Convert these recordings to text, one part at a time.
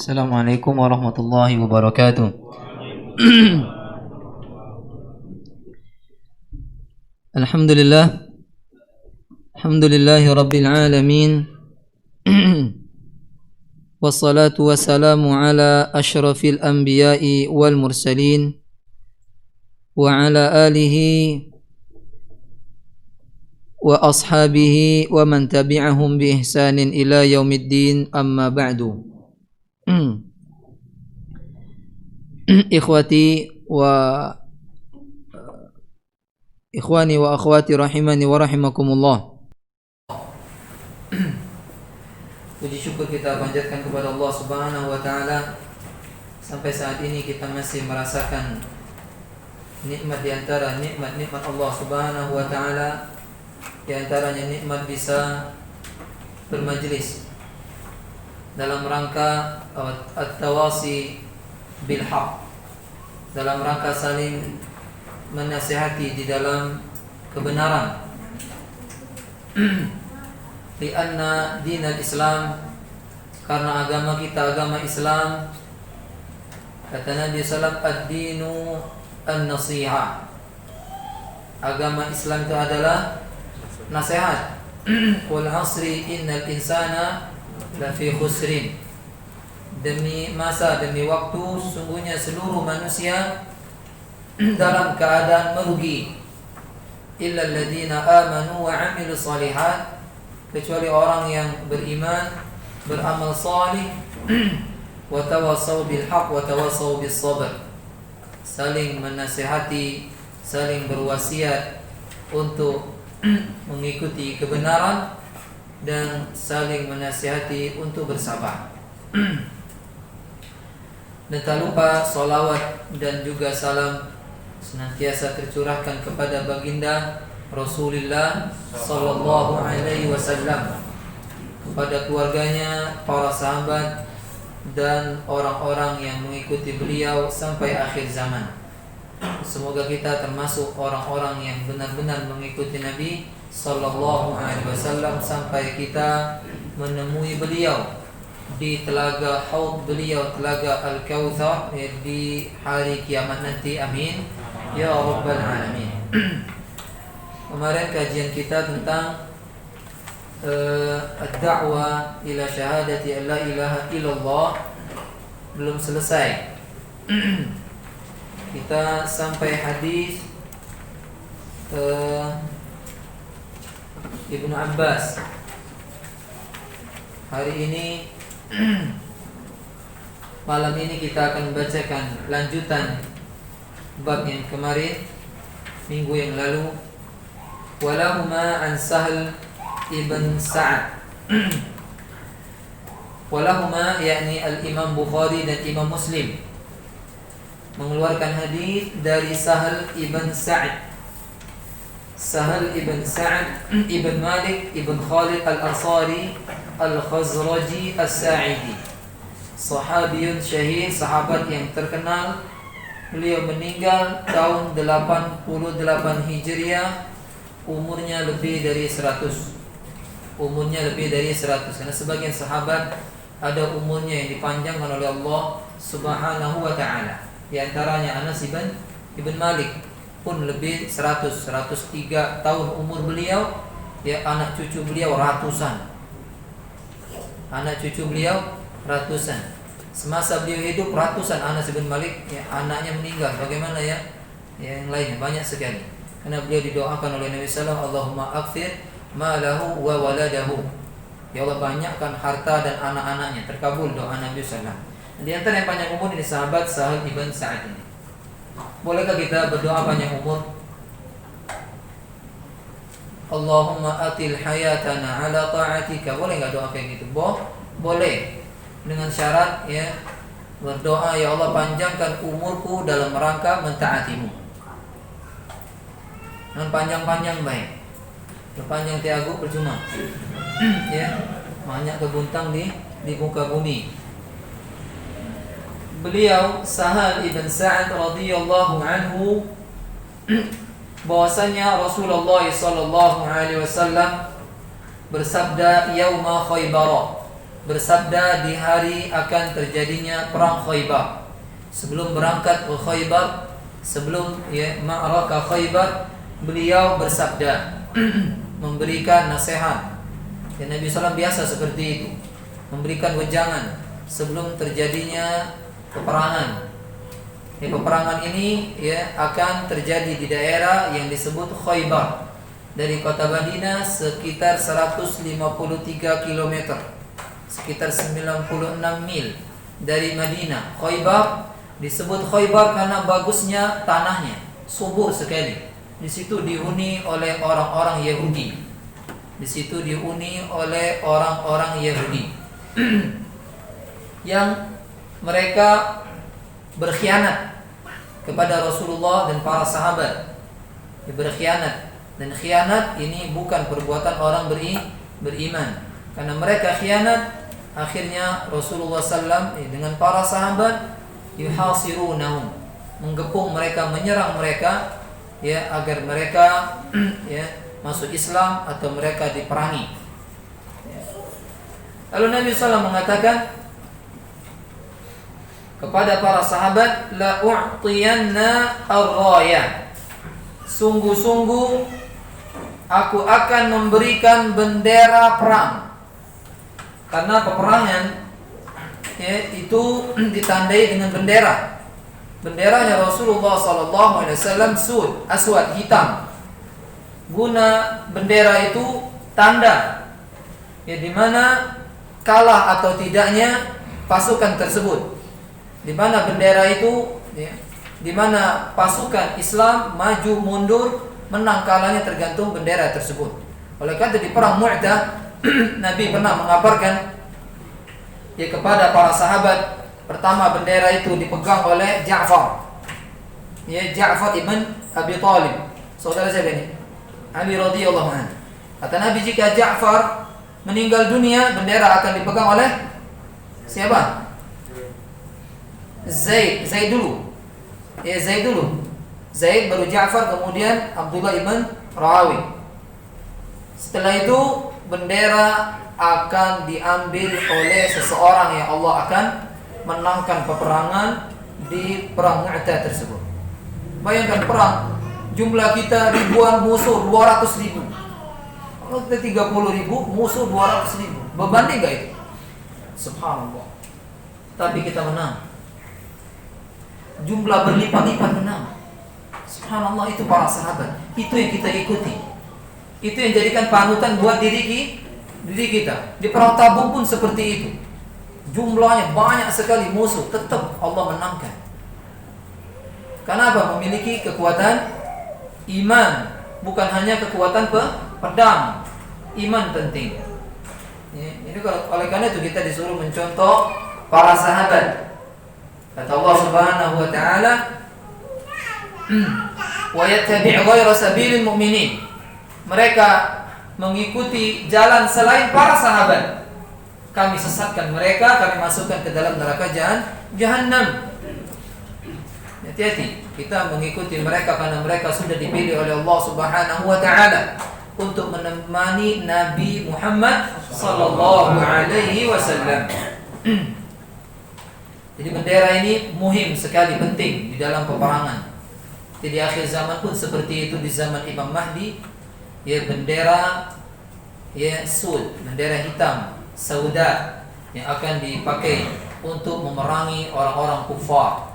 Assalamualaikum warahmatullahi wabarakatuh. Alhamdulillah. Alhamdulillahi rabbil alamin. Wassalatu wassalamu ala asyrafil anbiya'i wal mursalin wa ala alihi wa ashabihi wa man tabi'ahum bi ihsanin ila yaumiddin, amma ba'du. Ikhwati wa ikhwani wa akhwati rahimani wa rahimakumullah. Puji syukur kita panjatkan kepada Allah Subhanahu wa taala. Sampai saat ini kita masih merasakan nikmat di antara nikmat-nikmat Allah Subhanahu wa taala. Di antaranya nikmat bisa bermajlis dalam rangka at-tawasi bil haq, dalam rangka saling menasihati di dalam kebenaran. Lianna dinal Islam, karena agama kita agama Islam, kata Nabi sallallahu alaihi wasallam, ad-dinu an-nasihah. Agama Islam itu adalah nasihat. Wal 'asri innal insana lafi khusrin. Demi masa, demi waktu, sungguhnya seluruh manusia dalam keadaan merugi. Illa alladziina aamanu wa 'amilus shalihat, kecuali orang yang beriman, beramal salih, wa tawassaw bil haqq wa tawassaw bis sabr, saling menasihati, saling berwasiat untuk mengikuti kebenaran dan saling menasihati untuk bersabar. Dan tak lupa salawat dan juga salam senantiasa tercurahkan kepada baginda Rasulullah sallallahu alaihi wasallam, kepada keluarganya, para sahabat dan orang-orang yang mengikuti beliau sampai akhir zaman. Semoga kita termasuk orang-orang yang benar-benar mengikuti Nabi sallallahu alaihi wasallam sampai kita menemui beliau di telaga haud beliau, telaga Al-Kautsar, di hari kiamat nanti. Amin ya rabbal alamin. Kemarin kajian kita tentang ad-da'wah ila syahadati an la ilaha illallah belum selesai. Kita sampai hadis Ibnu Abbas. Hari ini malam ini kita akan membacakan lanjutan bab yang kemarin minggu yang lalu. Walahuma an Sahl ibn Sa'ad. Walahuma yakni al-Imam Bukhari dan Imam Muslim mengeluarkan hadis dari Sahl ibn Sa'ad. Sahl ibn Sa'ad ibn Malik ibn Khalid al-Ansari al-Khazraji as-Sa'idi, sahabiyun syahid, sahabat yang terkenal. Beliau meninggal tahun 88 Hijriah, umurnya lebih dari 100. Umurnya lebih dari 100, karena sebagian sahabat ada umurnya yang dipanjangkan oleh Allah Subhanahu wa taala. Di antaranya Anas ibn Malik pun lebih 103 tahun umur beliau. Ya, anak cucu beliau ratusan. Anak cucu beliau ratusan. Semasa beliau hidup ratusan Anas bin Malik, ya, anaknya meninggal. Bagaimana ya? Yang lainnya banyak sekali. Karena beliau didoakan oleh Nabi sallallahu alaihi wasallam, Allahumma akthir malahu wa waladahu. Ya Allah, banyakkan harta dan anak-anaknya. Terkabul doa Nabi sallallahu alaihi wasallam. Di antara yang panjang umur ini sahabat Sahl ibn Sa'ad ini. Bolehkah kita berdoa panjang umur? Allahumma atil hayatana ala ta'atika. Boleh enggak doa kayak gitu? Boleh. Dengan syarat, ya, berdoa, ya Allah, panjangkan umurku dalam rangka mentaatimu. Dengan panjang-panjang baik. Panjang tiago percuma. Ya, banyak kebuntang di muka bumi. Beliau Sahl ibn Sa'ad radhiyallahu anhu bahwasanya Rasulullah sallallahu alaihi wasallam bersabda yauma Khaybar, bersabda di hari akan terjadinya perang Khaybar. Sebelum berangkat ke Khaybar, sebelum Ma'rakah Khaybar, beliau bersabda memberikan nasihat. Dan Nabi SAW biasa seperti itu, memberikan wejangan sebelum terjadinya peperangan. Peperangan ini akan terjadi di daerah yang disebut Khaybar. Dari kota Madinah sekitar 153 km, sekitar 96 mil dari Madinah. Khaybar disebut Khaybar karena bagusnya tanahnya, subur sekali. Di situ dihuni oleh orang-orang Yahudi. Di situ dihuni oleh orang-orang Yahudi yang mereka berkhianat kepada Rasulullah dan para sahabat. Berkhianat, dan khianat ini bukan perbuatan orang beriman. Karena mereka khianat, akhirnya Rasulullah SAW dengan para sahabat yuhasirunahum, menggepung mereka, menyerang mereka agar mereka masuk Islam atau mereka diperangi. Lalu Nabi SAW mengatakan kepada para sahabat, la u'tiyanna ar-raya, sungguh-sungguh aku akan memberikan bendera perang. Karena peperangan itu ditandai dengan bendera. Benderanya Rasulullah SAW aswad, hitam. Guna bendera itu tanda di mana kalah atau tidaknya pasukan tersebut. Di mana bendera itu di mana pasukan Islam maju mundur, menang kalahnya tergantung bendera tersebut. Oleh karena di perang Mu'tah Nabi pernah mengabarkan kepada para sahabat, pertama bendera itu dipegang oleh Ja'far. Ja'far ibn Abi Talib, saudara siapa ini? Ali radhiyallahu anhu. Kata Nabi, jika Ja'far meninggal dunia, bendera akan dipegang oleh siapa? Zaid dulu. Zaid baru Ja'far, kemudian Abdullah ibn Rawi. Setelah itu bendera akan diambil oleh seseorang yang Allah akan menangkan peperangan di perang Mu'tah tersebut. Bayangkan perang, jumlah kita ribuan, musuh 200.000. Kalau kita 30.000, musuh 200.000. Berbanding gak itu? Subhanallah. Tapi kita menang. Jumlah berlipat-lipat menang. Subhanallah, itu para sahabat. Itu yang kita ikuti. Itu yang jadikan panutan buat diri kita. Di perang Tabuk pun seperti itu. Jumlahnya banyak sekali musuh, tetap Allah menangkan. Karena apa? Memiliki kekuatan iman, bukan hanya kekuatan pedang. Iman penting. Ini oleh karena itu kita disuruh mencontoh para sahabat. Kata Allah Subhanahu wa taala, "Wa yattabi' ghayra sabilil mu'minin." Mereka mengikuti jalan selain para sahabat. Kami sesatkan mereka, kami masukkan ke dalam neraka Jahannam. Hati-hati, kita mengikuti mereka karena mereka sudah dipilih oleh Allah Subhanahu wa taala untuk menemani Nabi Muhammad sallallahu alaihi wasallam. Jadi bendera ini muhim sekali, penting di dalam peperangan. Jadi akhir zaman pun seperti itu, di zaman Imam Mahdi, bendera sud, bendera hitam, sauda, yang akan dipakai untuk memerangi orang-orang kufar.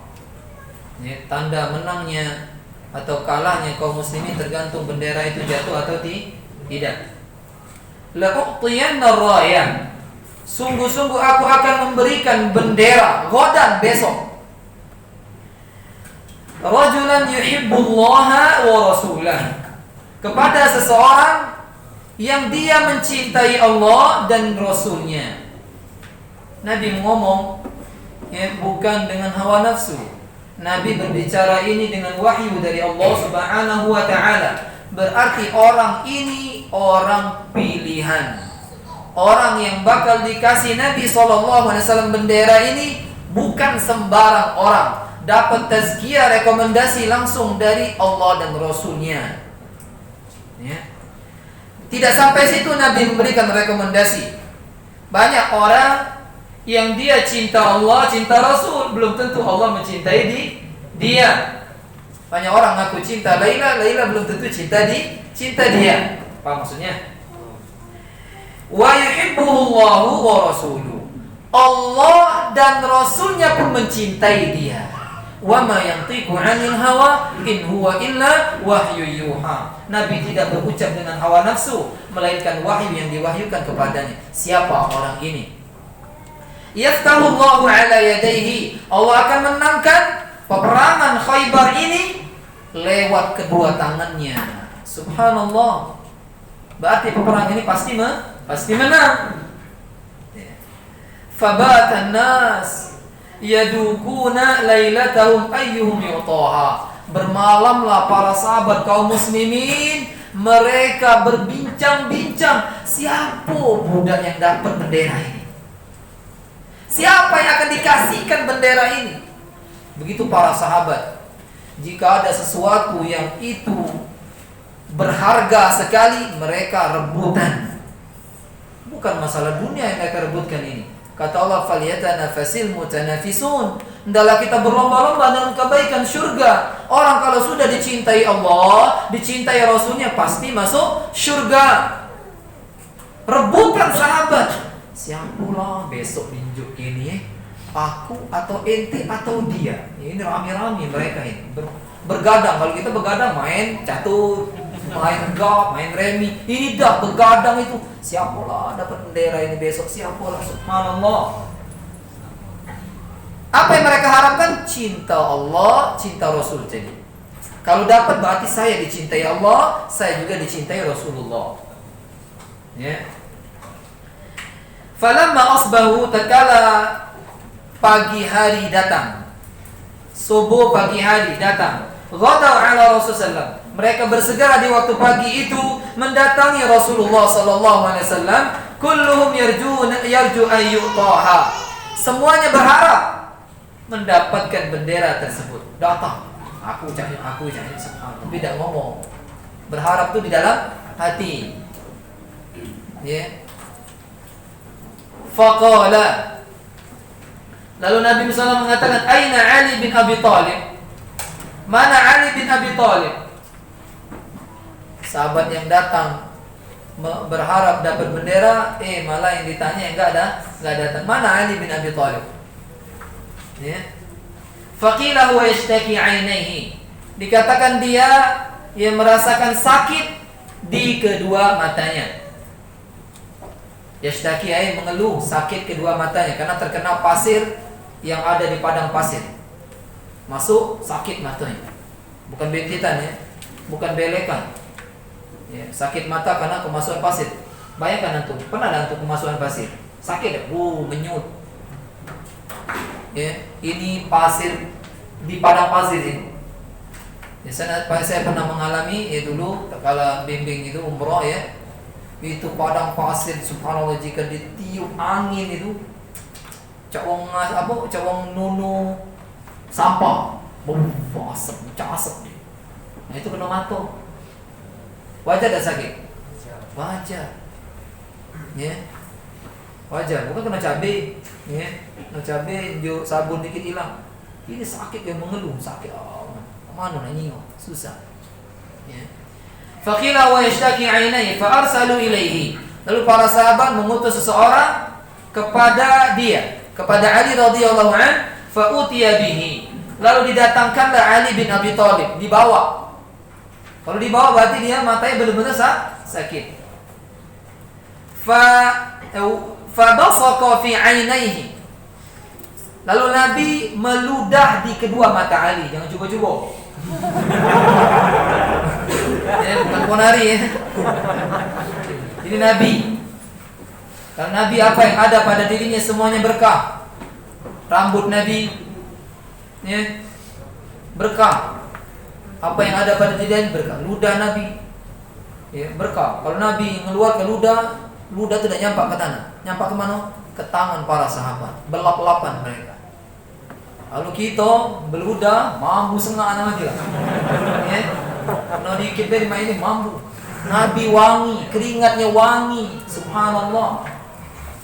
Tanda menangnya atau kalahnya kaum muslimin tergantung bendera itu jatuh atau tidak. La u'tiyanna ar-rayah, sungguh-sungguh aku akan memberikan bendera ghadan, besok. Rajulan yuhibbullaha wa rasulah, kepada seseorang yang dia mencintai Allah dan Rasulnya. Nabi ngomong bukan dengan hawa nafsu. Nabi berbicara ini dengan wahyu dari Allah Subhanahu wa taala. Berarti orang ini orang pilihan. Orang yang bakal dikasih Nabi SAW bendera ini bukan sembarang orang. Dapat tazkiyah, rekomendasi langsung dari Allah dan Rasulnya. Tidak sampai situ Nabi memberikan rekomendasi. Banyak orang yang dia cinta Allah, cinta Rasul, belum tentu Allah mencintai dia. Banyak orang ngaku cinta Laila, Laila belum tentu cinta dia. Apa maksudnya? Wa yuhibbuhullahu wa rasuluhu. Allah dan Rasulnya pun mencintai dia. Wa ma yantiqu 'anil hawa in huwa illa wahyu yuha. Nabi tidak berucap dengan hawa nafsu, melainkan wahyu yang diwahyukan kepadanya. Siapa orang ini? Yaftahullahu 'ala yadayhi. Allah akan menangkan peperangan Khaybar ini lewat kedua tangannya. Subhanallah. Berarti peperangan ini pasti menang. Fabatan nas yadukuna lailatahum ayyuhum yu'taha. Bermalamlah para sahabat kaum muslimin, mereka berbincang-bincang, siapa budak yang dapat bendera ini? Siapa yang akan dikasihkan bendera ini? Begitu para sahabat. Jika ada sesuatu yang itu berharga sekali, mereka rebutan. Bukan masalah dunia yang mereka rebutkan ini. Kata Allah, "Falyatanafasil mutanafisun." Hendaklah kita berlomba-lomba dalam kebaikan surga. Orang kalau sudah dicintai Allah, dicintai Rasulnya, pasti masuk surga. Rebutan sahabat. Siapalah besok ninjuk ini, aku atau ente atau dia. Ini rame-rame mereka ini bergadang. Kalau kita bergadang main catur, main golf, main remi. Ini dah begadang itu. Siapalah dapat bendera ini besok, siapalah, subhanallah. Apa yang mereka harapkan? Cinta Allah, cinta Rasul. Jadi kalau dapat berarti saya dicintai Allah, saya juga dicintai Rasulullah. Ya. Falamma asbahu, tatkala pagi hari datang, subuh pagi hari datang, ghadaw ala Rasulullah. Mereka bersegera di waktu pagi itu mendatangi Rasulullah sallallahu alaihi wasallam. Kulluhum yarju ayyutaha. Semuanya berharap mendapatkan bendera tersebut. Datang, aku cari, subhanallah. Tidak ngomong. Berharap itu di dalam hati. Ya. Faqala. Lalu Nabi SAW mengatakan, "Aina Ali bin Abi Thalib?" Mana Ali bin Abi Thalib? Sahabat yang datang berharap dapat bendera, malah yang ditanya enggak datang. Mana Ali bin Abi Thalib? Ya. Faqila huwa yashtaki 'ainaihi. Dikatakan dia yang merasakan sakit di kedua matanya. Yashtaki ay mengeluh sakit kedua matanya karena terkena pasir yang ada di padang pasir. Masuk sakit matanya. Bukan bentitan ya, bukan belekan. Ya, sakit mata karena kemasukan pasir. Bayangkan antum, pernah ada antum kemasukan pasir? Sakit ya? Menyut. Ya, ini pasir di padang pasir ini. Ya, saya pernah mengalami ya dulu kala bimbing itu umroh ya. Itu padang pasir, subhanallah, jika ditiup angin itu cawang nunu sampah, asap. Nah itu kena mata. Wajar tak sakit? Wajar. Ya. Wajar, bukan kena cabai. Ya. Kena cabai, sabun dikit hilang. Ini sakit yang mengeluh, sakit. Mana nak nyingok? Susah. Ya. Faqila wa yashtaki 'ainaihi fa arsalu ilaihi. Lalu para sahabat mengutus seseorang kepada dia, kepada Ali radhiyallahu an, fa utiya bihi. Lalu didatangkanlah Ali bin Abi Thalib, dibawa. Kalau dibawa berarti dia matanya benar-benar sakit. Fa basaqa fi 'ainaihi. Lalu Nabi meludah di kedua mata Ali. Jangan coba-coba. Ya, bukan ponari ya. Ini Nabi. Karena Nabi apa yang ada pada dirinya semuanya berkah. Rambut Nabi ya, berkah. Apa yang ada pada dirinya berkah. Ludah Nabi ya, berkah. Kalau Nabi mengeluarkan ludah tidak nyampak ke tanah. Nyampak ke mana? Ke tangan para sahabat. Belap-lapan mereka. Lalu kita beludah mampu sengah anak lah. Ya. Nah dikit dari ini mampu. Nabi wangi, keringatnya wangi. Subhanallah.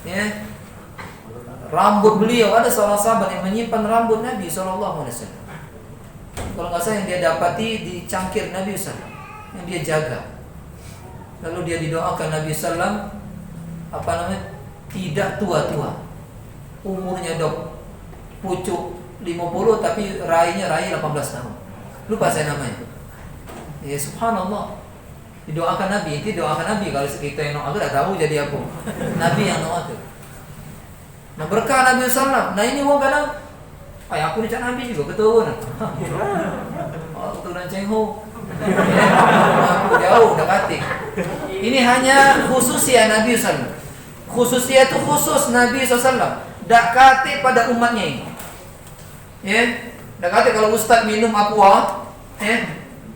Ya. Rambut beliau, ada seorang sahabat yang menyimpan rambut Nabi SAW. Kalau nggak salah yang dia dapati di cangkir Nabi SAW, yang dia jaga. Lalu dia didoakan Nabi SAW, tidak tua-tua, umurnya pucuk 50 tapi rainya 18 tahun. Lupa saya namanya. Ya subhanallah. Didoakan Nabi, itu doakan Nabi. Kalau kita yang doa tidak tahu jadi apa. Nabi yang doa itu. Nah berkah Nabi SAW. Nah ini wong kadang, aku ni cak Nabi juga betul. Keturunan Cengho. Aku jauh dekati. Ini hanya khususnya Nabi SAW. Khususnya itu khusus Nabi SAW. Dekati pada umatnya ini. Ya, dekati kalau Ustaz minum aqua,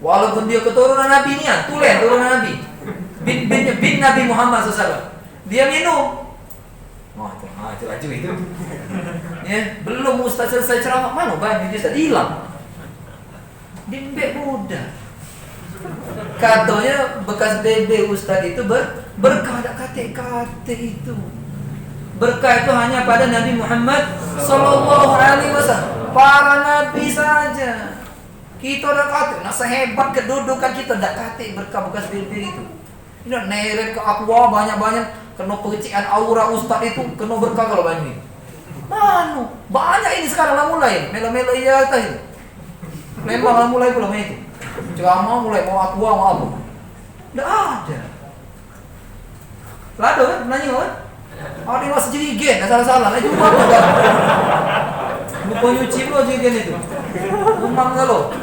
walaupun dia keturunan Nabi ni, tulen turunan Nabi. Bin Nabi Muhammad SAW. Dia minum. Itu. Ya, belum Ustaz selesai ceramah, mana banyak dia hilang. Dimbek muda. Katanya bekas bebe Ustaz itu berkah ada kate itu. Berkah itu hanya pada Nabi Muhammad sallallahu alaihi wasallam. Para nabi saja. Kita ada kate, nah sehebat kedudukan kita ada kate berkah bekas bebe itu. Ini neret ke aqua banyak-banyak. Kena percikan aura Ustaz itu, kena berkah kalau banyak. Manu, banyak ini sekarang lah mulai. Melo-melo iya atas itu. Memang lah mulai pula itu. Ceramah mulai mau aqua mau apa. Tidak ada. Lado kan, nanya kan? Ada yang masih jerigen, salah-salah. Itu apa enggak? Lupa nyuci lo jerigen itu. Umang kalau.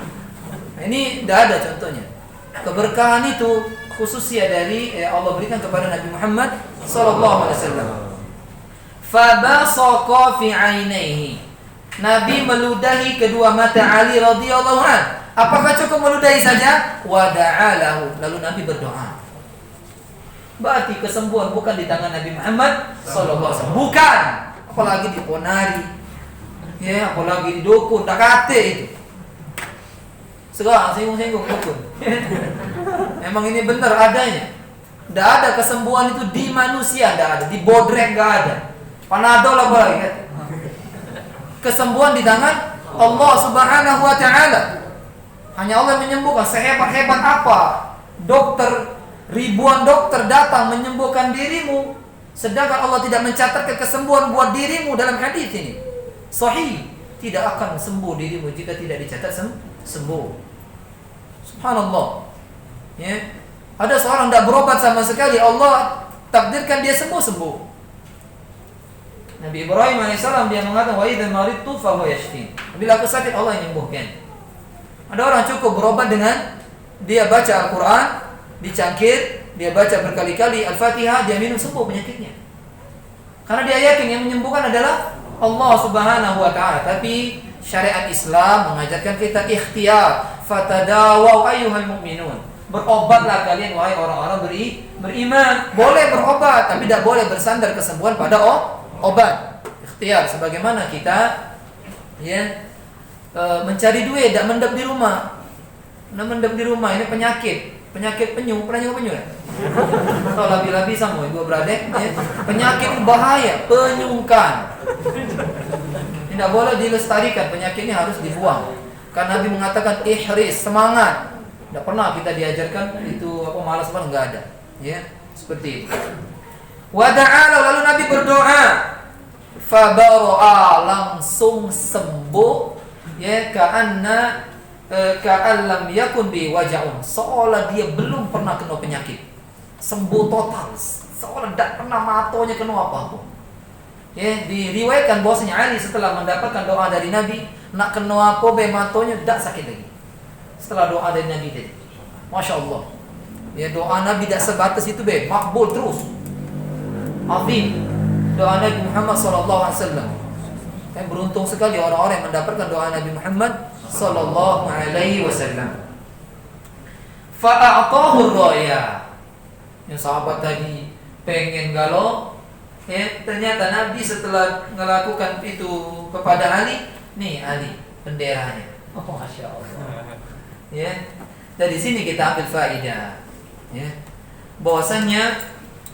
Nah, ini tidak ada contohnya. Keberkahan itu khususnya dari Allah berikan kepada Nabi Muhammad sallallahu alaihi wasallam. Fabasaqa fi 'ainaihi. Nabi meludahi kedua mata Ali radhiyallahu anhu. Apakah cukup meludahi saja? Wa da'alahu. Lalu Nabi berdoa. Berarti kesembuhan bukan di tangan Nabi Muhammad sallallahu alaihi wasallam. Bukan. Apalagi di ponari. Ya, apalagi di dukun, tak kate itu. Sekarang singgung-singgung dukun. Emang ini benar adanya. Tidak ada kesembuhan itu di manusia, tidak ada. Di bodrek tidak ada. Panadol apa lagi kan? Kesembuhan di tangan Allah Subhanahu wa taala. Hanya Allah menyembuhkan. Sehebat-hebat apa dokter, ribuan dokter datang menyembuhkan dirimu, sedangkan Allah tidak mencatatkan kesembuhan buat dirimu dalam hadis ini. Sahih, tidak akan sembuh dirimu jika tidak dicatat sembuh. Subhanallah. Ya. Ada seorang tidak berobat sama sekali, Allah takdirkan dia sembuh. Nabi Ibrahim alaihissalam dia mengatakan wa idza maridtu fa huwa yashfi. Bila aku sakit Allah yang menyembuhkan. Ada orang cukup berobat dengan dia baca Al-Qur'an, dicangkir, dia baca berkali-kali Al-Fatihah, dia minum sembuh penyakitnya. Karena dia yakin yang menyembuhkan adalah Allah Subhanahu wa taala. Tapi syariat Islam mengajarkan kita ikhtiar. Fatadawaw ayyuhal mu'minun. Berobatlah kalian wahai orang-orang beriman. Boleh berobat tapi tidak boleh bersandar kesembuhan pada obat. Ikhtiar sebagaimana kita mencari duit, tidak mendem di rumah. Mendem di rumah ini penyakit penyu. Pernah nyoba penyu ya? Atau labi-labi sama dua beradik ya. Penyakit bahaya, penyungkan. Tidak boleh dilestarikan, penyakit ini harus dibuang. Karena Nabi mengatakan ihris, semangat. Tidak pernah kita diajarkan itu malas banget, enggak ada. Ya, seperti itu. Wa da'ala, lalu Nabi berdoa. Fabara'a, langsung sembuh. Ya, ka'allam yakun bi waja'un. Seolah dia belum pernah kena penyakit. Sembuh total. Seolah tidak pernah matonya kena apa-apa. Ya, diriwayatkan bahwasanya Ali setelah mendapatkan doa dari Nabi, nak kena apa be matonya tidak sakit lagi. Setelah doa dari Nabi tadi. Masya Allah. Ya, doa Nabi tidak sebatas itu be, makbul terus. Azim. Doa Nabi Muhammad sallallahu alaihi wasallam. Dan beruntung sekali orang-orang yang mendapatkan doa Nabi Muhammad sallallahu alaihi wasallam. Fa'atahu ar-raya. Yang sahabat tadi pengen galau, ternyata Nabi setelah melakukan itu kepada Ali, nih Ali benderanya. Oh, Masya Allah. Ya, dari sini kita ambil faedah, ya, bahwasanya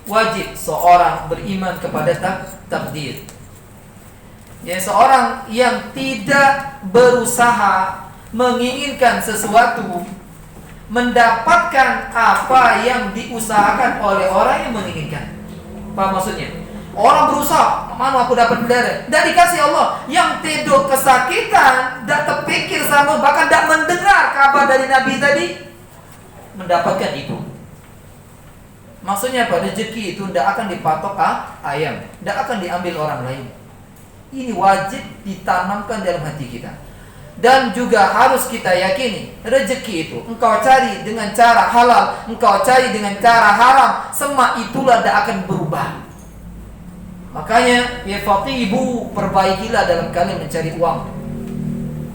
wajib seorang beriman kepada takdir. Ya, seorang yang tidak berusaha menginginkan sesuatu mendapatkan apa yang diusahakan oleh orang yang menginginkan. Apa maksudnya? Orang berusaha, mana aku dapat darah, tidak dikasih Allah. Yang tidur kesakitan, tidak terpikir sama, bahkan tidak mendengar kabar dari Nabi tadi, mendapatkan itu. Maksudnya apa? Rezeki itu tidak akan dipatok ayam, tidak akan diambil orang lain. Ini wajib ditanamkan dalam hati kita. Dan juga harus kita yakini, rezeki itu engkau cari dengan cara halal, engkau cari dengan cara haram, semua itulah tidak akan berubah. Makanya ya fatibu, perbaikilah dalam kalian mencari uang.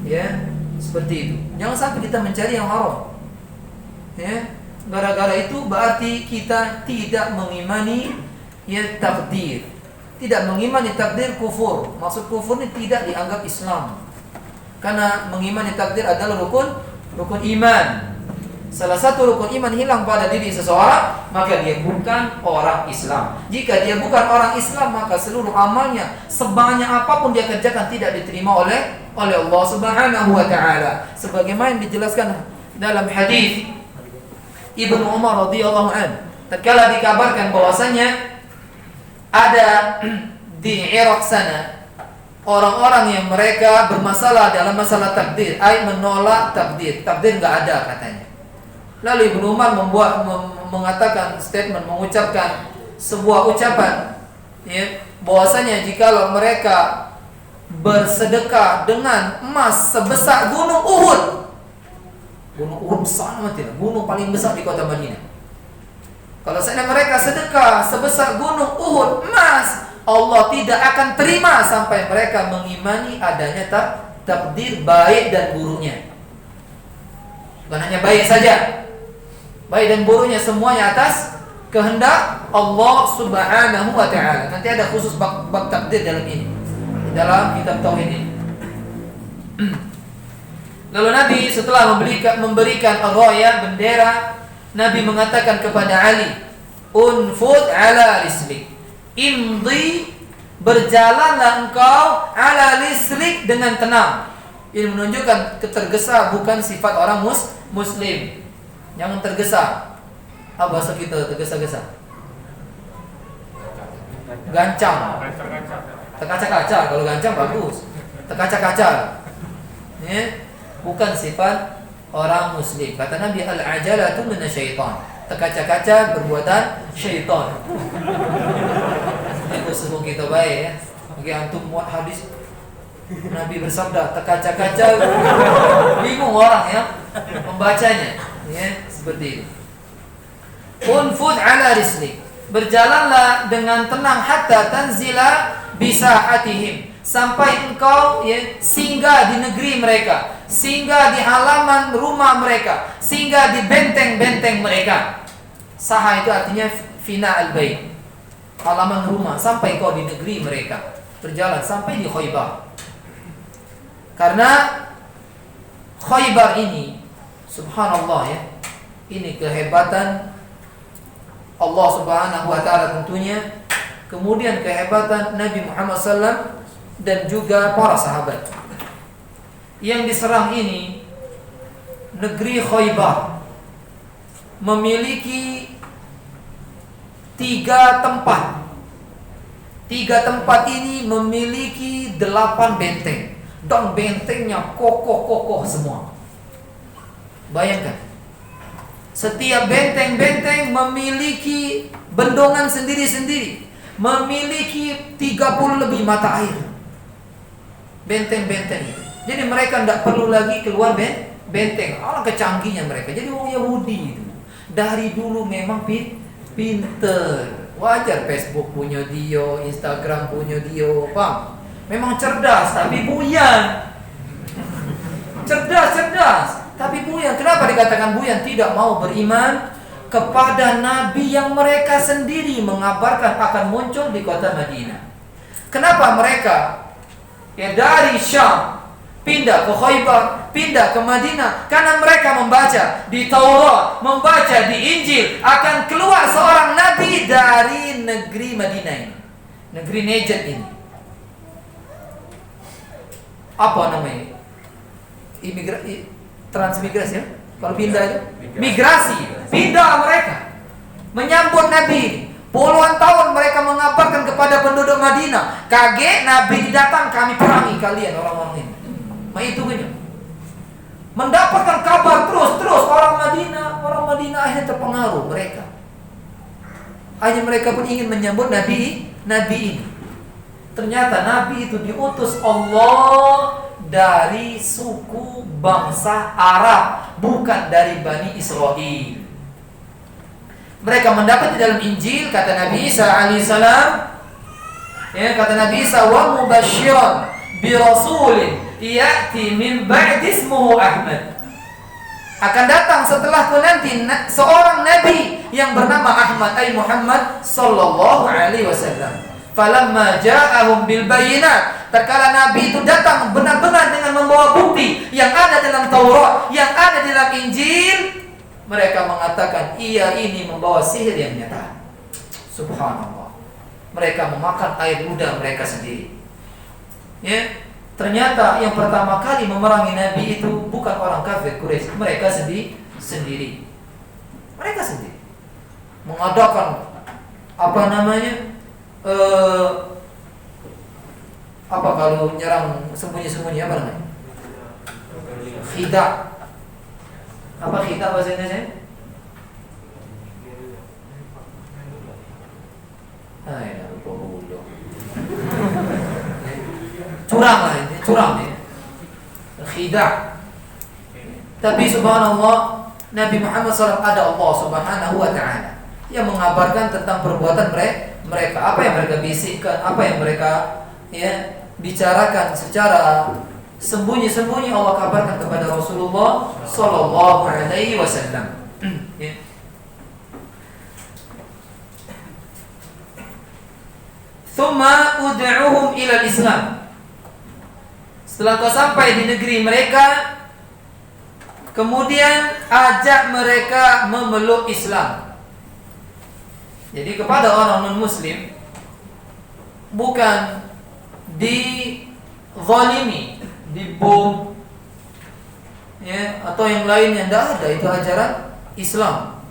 Ya, seperti itu. Jangan sampai kita mencari yang haram. Ya, gara-gara itu berarti kita tidak mengimani ya takdir. Tidak mengimani takdir kufur. Maksud kufur ini tidak dianggap Islam. Karena mengimani takdir adalah rukun iman. Salah satu rukun iman hilang pada diri seseorang, maka dia bukan orang Islam. Jika dia bukan orang Islam, maka seluruh amalnya sebanyak apapun dia kerjakan tidak diterima oleh Allah Subhanahu wa taala. Sebagaimana dijelaskan dalam hadis Ibnu Umar radhiyallahu an, tatkala dikabarkan bahwasanya ada di Irak sana orang-orang yang mereka bermasalah dalam masalah takdir, menolak takdir nggak ada katanya. Lalu Ibnu Umar mengatakan statement, mengucapkan sebuah ucapan, ya, bahwasanya jikalau mereka bersedekah dengan emas sebesar gunung Uhud besar amat, gunung paling besar di kota Madinah. Kalau seandainya mereka sedekah sebesar gunung Uhud emas, Allah tidak akan terima sampai mereka mengimani adanya takdir baik dan buruknya. Bukan hanya baik saja, baik dan buruknya semuanya atas kehendak Allah Subhanahu wa taala. Nanti ada khusus bab takdir dalam ini, dalam kitab tauhid ini. Lalu Nabi setelah memberikan ar-rayah, bendera, Nabi mengatakan kepada Ali, unfud ala rislik, imdi, berjalanlah engkau ala rislik dengan tenang. Ini menunjukkan ketergesa bukan sifat orang muslim. Jangan tergesa. Apa bahasa kita tergesa-gesa? Gancang. Terkaca-kaca. Kalau gancang bagus. Terkaca-kaca. Ya, bukan sifat orang muslim. Kata Nabi, al-ajalatu minasyaitan. Terkaca-kaca berbuatan syaitan. Itu sebut kita baik ya. Bagi antum muat hadis Nabi bersabda terkaca-kaca, bingung orang ya membacanya. Ya, seperti itu. Unfud ala rislik, berjalanlah dengan tenang hatta tanzila bisahatihim, sampai engkau ya singgah di negeri mereka, singgah di halaman rumah mereka, singgah di benteng-benteng mereka. Saha itu artinya fina al-bait, halaman rumah, sampai kau di negeri mereka. Berjalan sampai di Khaybar. Karena Khaybar ini, subhanallah ya, ini kehebatan Allah Subhanahu wa taala tentunya, kemudian kehebatan Nabi Muhammad SAW dan juga para sahabat. Yang diserang ini negeri Khaybar memiliki 3 tempat. 3 tempat ini memiliki 8 benteng, dan bentengnya kokoh-kokoh semua. Bayangkan, setiap benteng-benteng memiliki bendungan sendiri-sendiri, memiliki 30 lebih mata air. Benteng-benteng itu. Jadi mereka tidak perlu lagi keluar benteng. Allah kecanggihnya mereka. Jadi orang Yahudi itu dari dulu memang pinter. Wajar Facebook punya dia, Instagram punya dia, paham? Memang cerdas tapi buyan. Cerdas tapi buyan. Kenapa dikatakan buyan? Tidak mau beriman kepada Nabi yang mereka sendiri mengabarkan akan muncul di kota Madinah. Kenapa mereka ya dari Syam pindah ke Khaybar, pindah ke Madinah, karena mereka membaca di Taurat, membaca di Injil akan keluar seorang nabi dari negeri Madinah ini, negeri Najd ini. Apa namanya? Transmigrasi ya? Kalau pindah itu migrasi, pindah mereka menyambut nabi ini. Puluhan tahun mereka mengabarkan kepada penduduk Madinah, kaget nabi datang, kami perangi kalian orang-orang ini. Itu kan mendapatkan kabar terus orang Madinah akhirnya terpengaruh mereka. Akhirnya mereka pun ingin menyambut nabi ini. Ternyata nabi itu diutus Allah dari suku bangsa Arab, bukan dari Bani Israel. Mereka mendapat di dalam Injil, kata Nabi Isa alaihissalam, ya, kata Nabi Isa, wa mubasysyiran bi rasulin ya'ti min ba'di ismuhu Ahmad. Akan datang setelahku nanti seorang nabi yang bernama Ahmad, ay Muhammad sallallahu alaihi wasallam. Falamma ja'ahum bil bayyinat, tatkala nabi itu datang benar-benar dengan membawa bukti yang ada dalam Taurat, yang ada dalam Injil, mereka mengatakan ia ini membawa sihir yang nyata. Subhanallah. Mereka memakan air ludah mereka sendiri. Ya, ternyata yang pertama kali memerangi nabi itu bukan orang kafir Quraisy, mereka sendiri. Mereka sendiri mengadakan apa namanya? Apa kalau nyerang sembunyi-sembunyi apa namanya? Khidah. Apa khidah bahasa Indonesia? Curang lah ini, curang ya. Khidah. Tapi subhanallah, Nabi Muhammad SAW ada Allah Subhanahu wa ta'ala yang mengabarkan tentang perbuatan mereka, apa yang mereka bisikkan, apa yang mereka bicarakan secara sembunyi-sembunyi, Allah kabarkan kepada Rasulullah sallallahu alaihi wasallam. Thumma ud'uhum ila al-Islam. Setelah kau sampai di negeri mereka, kemudian ajak mereka memeluk Islam. Jadi kepada orang non-muslim bukan dizalimi, dibom, ya, atau yang lainnya, tidak ada. Itu ajaran Islam.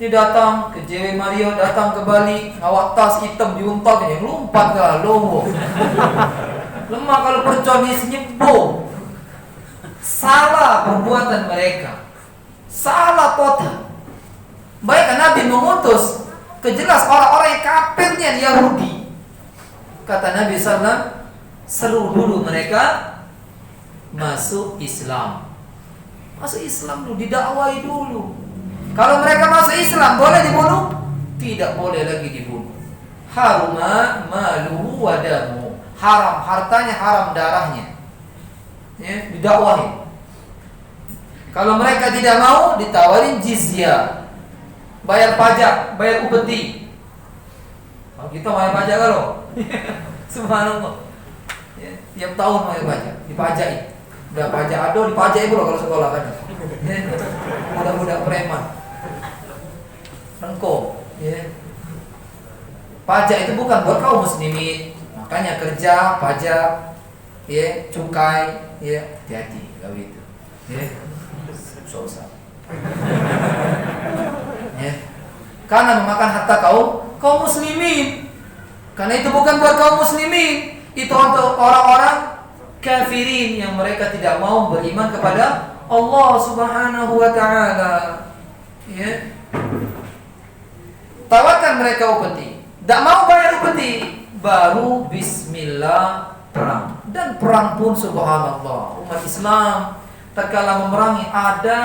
Dia datang ke JW Mario, datang ke Bali, ngawak tas hitam diuntak, yang lompat ke lowo. Lemah kalau percon isinya bom. Salah perbuatan mereka, salah total. Baik Nabi mengutus kejelas orang-orang yang kafirnya Yahudi. Kata Nabi SAW, seru dulu mereka masuk Islam. Masuk Islam dulu, didakwai dulu. Kalau mereka masuk Islam, boleh dibunuh? Tidak boleh lagi dibunuh. Haruma maluhu wa damu. Haram hartanya, haram darahnya. Ya, didakwahi. Kalau mereka tidak mau, ditawarin jizyah. Bayar pajak, bayar upeti. Kalau kita bayar pajak kalau subhanallah. Ya, tiap tahun bayar pajak, dipajaki. Udah pajak ado, dipajaki pula kalau sekolah kan. Budak-budak preman. Rengko, ya. Pajak itu bukan buat kaum muslimin. Makanya kerja, pajak, ya, cukai, ya, hati-hati kalau itu. Ya. Susah. Ya. Karena memakan harta kaum muslimin. Karena itu bukan buat kaum muslimin, itu untuk orang-orang kafirin yang mereka tidak mau beriman kepada Allah Subhanahu wa ta'ala. Ya. Tawarkan mereka upeti. Tak mau bayar upeti, baru bismillah perang. Dan perang pun subhanallah, umat Islam tatkala memerangi ada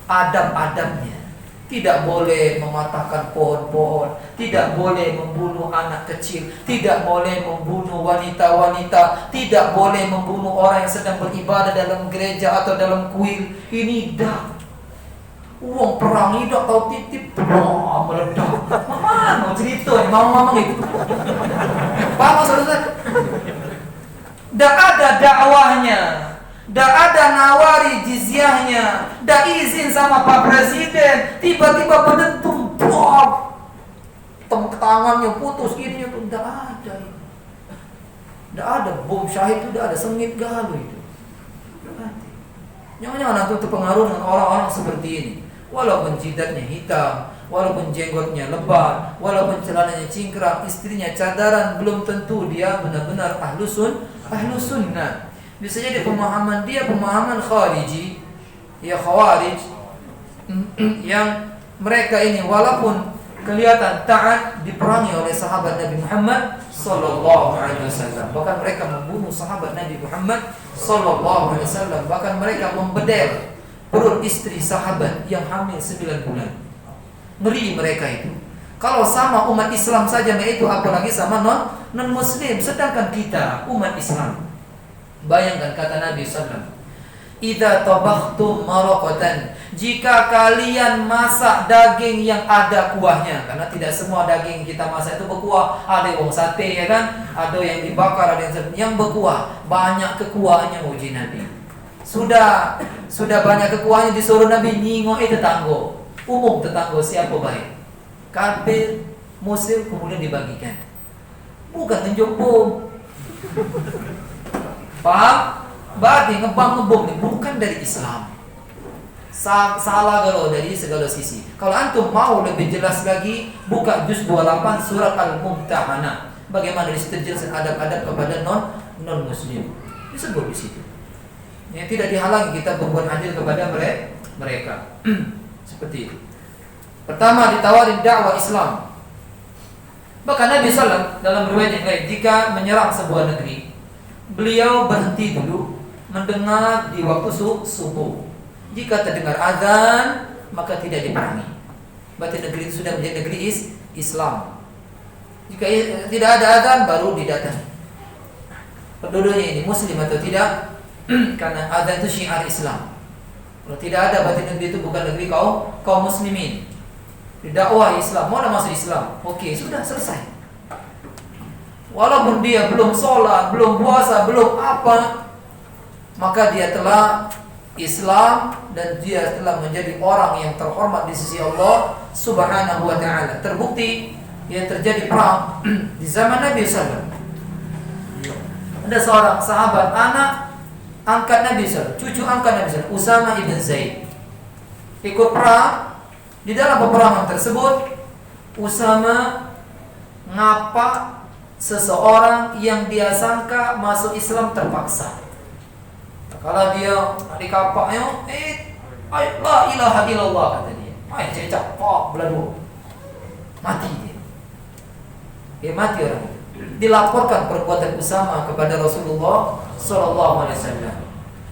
adab-adabnya. Tidak boleh mematahkan pohon-pohon, tidak boleh membunuh anak kecil, tidak boleh membunuh wanita-wanita, tidak boleh membunuh orang yang sedang beribadah dalam gereja atau dalam kuil. Ini dah uang perang ini tahu titip, wah meledak. Mana mau cerita, mau ngomong itu. Paham maksudnya? Tidak ada dakwahnya, tidak ada nawari jizyahnya, tidak izin sama Pak Presiden, tiba-tiba berdentum, pop, tangannya putus, ininya tuh tidak ada. Tidak ada bom syahid itu, tidak ada sengit galu itu. Jangan-jangan itu terpengaruh dengan orang-orang seperti ini. Walaupun jidatnya hitam, walaupun jenggotnya lebat, walaupun celananya cingkrang, istrinya cadaran, belum tentu dia benar-benar ahlu sunnah. Bisa jadi pemahaman dia pemahaman khariji, ya khawarij, yang mereka ini walaupun kelihatan taat diperangi oleh sahabat Nabi Muhammad sallallahu alaihi wasallam. Bahkan mereka membunuh sahabat Nabi Muhammad sallallahu alaihi wasallam. Bahkan mereka membedel perut istri sahabat yang hamil 9 bulan. Ngeri mereka itu. Kalau sama umat Islam saja itu, apalagi sama non muslim. Sedangkan kita umat Islam, bayangkan kata Nabi sallallahu, idza tabakhtum maraqatan, jika kalian masak daging yang ada kuahnya, karena tidak semua daging kita masak itu berkuah. Ada yang sate, ya kan, ada yang dibakar, ada yang berkuah. Banyak kekuahnya uji Nabi. Sudah banyak kekuahnya, disuruh Nabi nyingok tetangga. Umum tetangga siapa baik, kafir, muslim, kemudian dibagikan. Bukan tunjuk bom. Paham? Berarti ngebom ini bukan dari Islam. Salah kalau dari segala sisi. Kalau antum mau lebih jelas lagi, buka juz 28 surat Al-Mumtahanah. Bagaimana dijelaskan adab-adab kepada non muslim. Disebut di situ. Yang tidak dihalangi kita berbuat adil kepada mereka. Seperti itu. Pertama, ditawarin dakwah Islam. Bahkan Nabi SAW dalam riwayat yang lain, jika menyerang sebuah negeri, beliau berhenti dulu mendengar di waktu subuh. Jika terdengar azan, maka tidak diperangi. Berarti negeri itu sudah menjadi negeri Islam. Jika tidak ada azan, baru didatangi. Penduduknya ini muslim atau tidak? Karena azan itu syiar Islam. Kalau tidak ada, berarti negeri itu bukan negeri kaum muslimin. Dakwah Islam, mau masuk Islam, oke, sudah selesai. Walaupun dia belum sholat, belum puasa, belum apa, maka dia telah Islam dan dia telah menjadi orang yang terhormat di sisi Allah Subhanahu wa ta'ala. Terbukti yang terjadi perang di zaman Nabi SAW. Ada seorang sahabat, anak angkat Nabi SAW, cucu angkat Nabi SAW, Usama ibn Zaid, ikut perang. Di dalam peperangan tersebut, Usama ngapa seseorang yang dia sangka masuk Islam terpaksa. Kalau dia dikapaknya, la ilaha illallah, kata dia. Cecak, beladu, mati dia. Dia mati orang itu. Dilaporkan perbuatan Usama kepada Rasulullah sallallahu alaihi wasallam.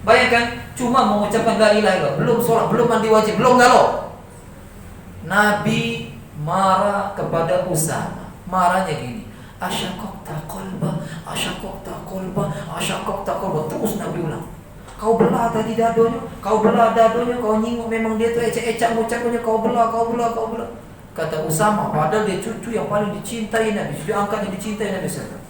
Bayangkan, cuma mengucapkan la ilaha illallah, belum sholat, belum mandi wajib, belum galau. Nabi marah kepada Usama. Marahnya gini, asyaqaqta qalba. Terus Nabi ulang, kau belah tadi dadonya, kau nyinggung, memang dia tuh ecek-ecek ngucapnya, kau belah. Kata Usama, padahal dia cucu yang paling dicintai Nabi, sudah angkatnya dicintai Nabi SAW.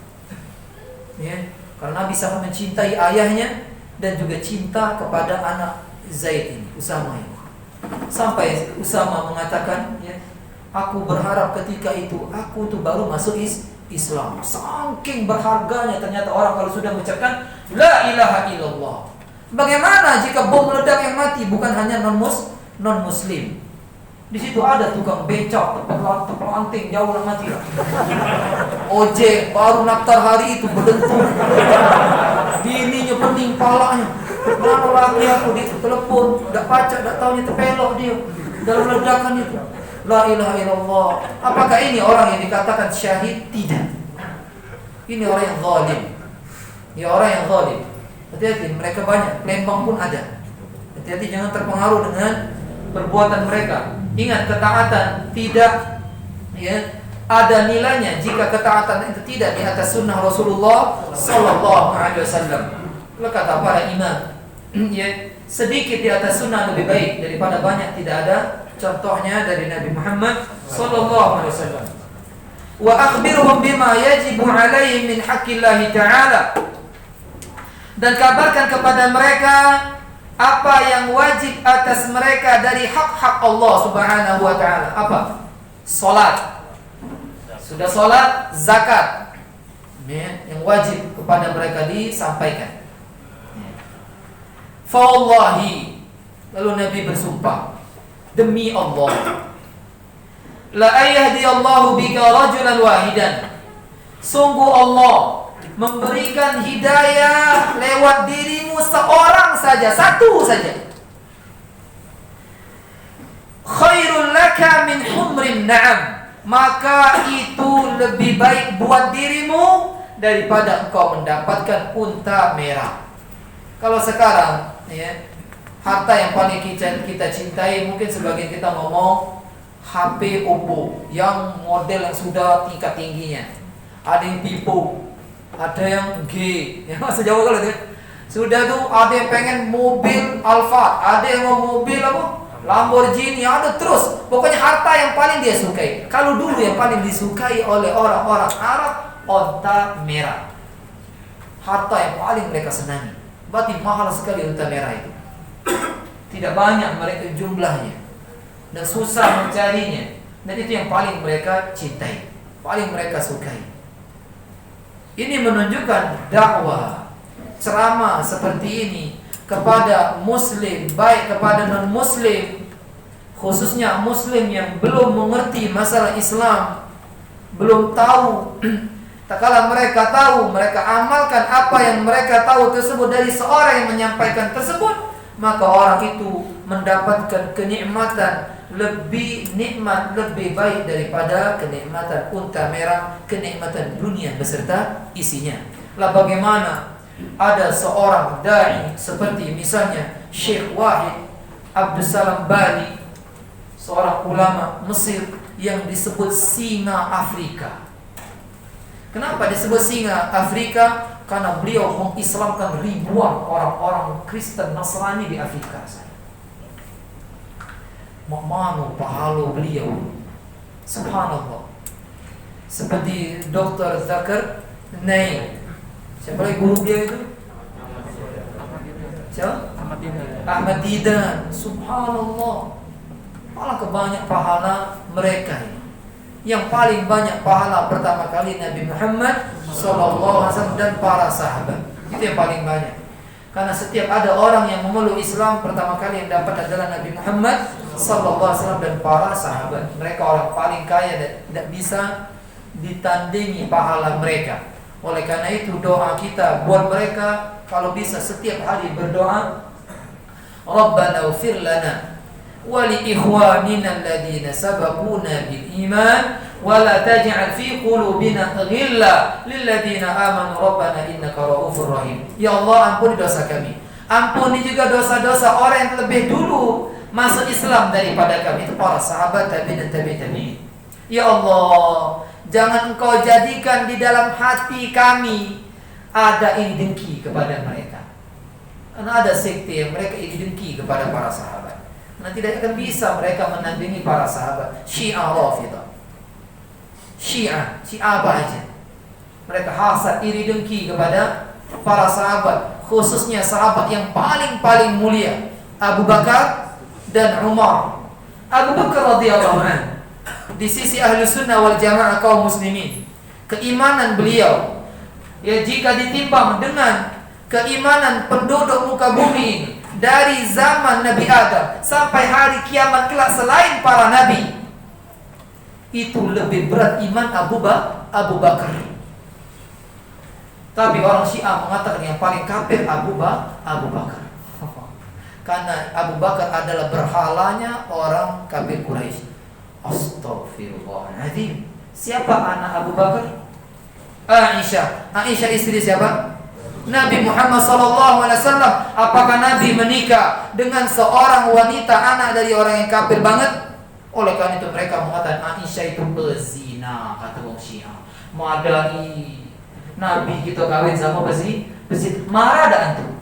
Ya, karena Nabi sangat mencintai ayahnya dan juga cinta kepada anak Zaid ini, Usama ini. Sampai Usama mengatakan, ya, aku berharap ketika itu aku tuh baru masuk Islam. Saking berharganya ternyata orang kalau sudah mengucapkan la ilaha illallah. Bagaimana jika bom meledak yang mati bukan hanya non muslim? Di situ ada tukang becak, terpelanting jauh lah mati lah. Ojek baru naftar hari itu berdentum. Bininya pening palanya. Mana lagi aku di telepon, dak pacak, dak taunya terpelok dia dalam ledakan itu. La ilaha illallah. Apakah ini orang yang dikatakan syahid? Tidak. Ini orang yang zalim. Ya, orang yang zalim. Hati-hati, mereka banyak. Lembang pun ada. Hati-hati, jangan terpengaruh dengan perbuatan mereka. Ingat, ketaatan tidak, ya, ada nilainya jika ketaatan itu tidak di atas sunnah Rasulullah sallallahu alaihi wasallam. Kata para imam, ya, sedikit di atas sunnah lebih baik daripada banyak tidak ada contohnya dari Nabi Muhammad sallallahu alaihi wasallam. Wa akhbirhum bima yajibu alaihim min haqqillahi ta'ala. dan kabarkan kepada mereka apa yang wajib atas mereka dari hak-hak Allah Subhanahu wa taala. Apa? Salat. Sudah salat, zakat. Yang wajib kepada mereka disampaikan. Fa wallahi, lalu Nabi bersumpah, demi Allah, la ayahdi Allahu bika rajulan wahidan. Sungguh Allah memberikan hidayah lewat dirimu seorang saja, satu saja. Khairul laka min humrin na'am, maka itu lebih baik buat dirimu daripada engkau mendapatkan unta merah. Kalau sekarang ya, harta yang paling kita cintai, mungkin sebagian kita ngomong HP Oppo yang model yang sudah tingkat tingginya. Ada yang Vivo, ada yang G, ya sejauh kalau itu sudah tuh, ada yang pengen mobil Alfa, ada yang mau mobil apa Lamborghini, ada terus. Pokoknya harta yang paling dia sukai. Kalau dulu yang paling disukai oleh orang-orang Arab, onta merah. Harta yang paling mereka senangi. Berarti mahal sekali unta merah itu. Tidak banyak mereka jumlahnya dan susah mencarinya. Dan itu yang paling mereka cintai, paling mereka sukai. Ini menunjukkan dakwah, ceramah seperti ini kepada muslim, baik kepada non-muslim, khususnya muslim yang belum mengerti masalah Islam, belum tahu. Tak kala mereka tahu, mereka amalkan apa yang mereka tahu tersebut dari seorang yang menyampaikan tersebut, maka orang itu mendapatkan kenikmatan lebih nikmat, lebih baik daripada kenikmatan unta merah, kenikmatan dunia beserta isinya. Lah bagaimana ada seorang dai seperti misalnya Syekh Wahid Abdussalam Bali, seorang ulama Mesir yang disebut singa Afrika. Kenapa disebut singa Afrika? Karena beliau mengislamkan ribuan orang-orang Kristen Nasrani di Afrika. Mana pahala beliau? Subhanallah. Seperti Dr. Zakir Naik. Siapa lagi guru beliau itu? Siapa? Ahmad Didan. Subhanallah. Malah kebanyak pahala mereka ini. Yang paling banyak pahala pertama kali Nabi Muhammad SAW dan para sahabat. Itu yang paling banyak. Karena setiap ada orang yang memeluk Islam, pertama kali yang dapat adalah Nabi Muhammad SAW dan para sahabat. Mereka orang paling kaya dan tidak bisa ditandingi pahala mereka. Oleh karena itu doa kita buat mereka, kalau bisa setiap hari berdoa, Rabbana ighfir lana wa li ikhwanina alladhina sabaquna bil iman wa la taj'al fi qulubina ghilla lil ladzina amanu rabbana innaka ra'ufur rahim. Ya Allah, ampuni dosa kami, ampuni juga dosa-dosa orang yang lebih dulu masuk Islam daripada kami, itu para sahabat, tabi'in dan tabi'in. Ya Allah, jangan Engkau jadikan di dalam hati kami ada iri dengki kepada mereka. Karena ada sekte yang mereka iri dengki kepada para sahabat. Nah, tidak akan bisa mereka menandingi para sahabat. Syiah Rafidah, Syiah apa aja, mereka hasad, iri dengki kepada para sahabat, khususnya sahabat yang paling mulia, Abu Bakar dan Umar. Abu Bakar radhiyallahu anhu di sisi ahli sunnah wal jamaah kaum muslimin, keimanan beliau ya jika ditimbang dengan keimanan penduduk muka bumi ini dari zaman Nabi Adam sampai hari kiamat kelak selain para nabi, itu lebih berat iman Abu Bakar. Tapi orang Syiah mengatakan yang paling kafir Abu Bakar. Karena Abu Bakar adalah berhalanya orang kafir Quraisy. Astaghfirullahaladzim. Siapa anak Abu Bakar? Aisyah. Aisyah istri siapa? Nabi Muhammad SAW. Apakah Nabi menikah dengan seorang wanita anak dari orang yang kafir banget? Oleh karena itu mereka mengatakan Aisyah itu bezina, kata orang Syiah. Madai Nabi kita kawin sama besi. Marah dah antum.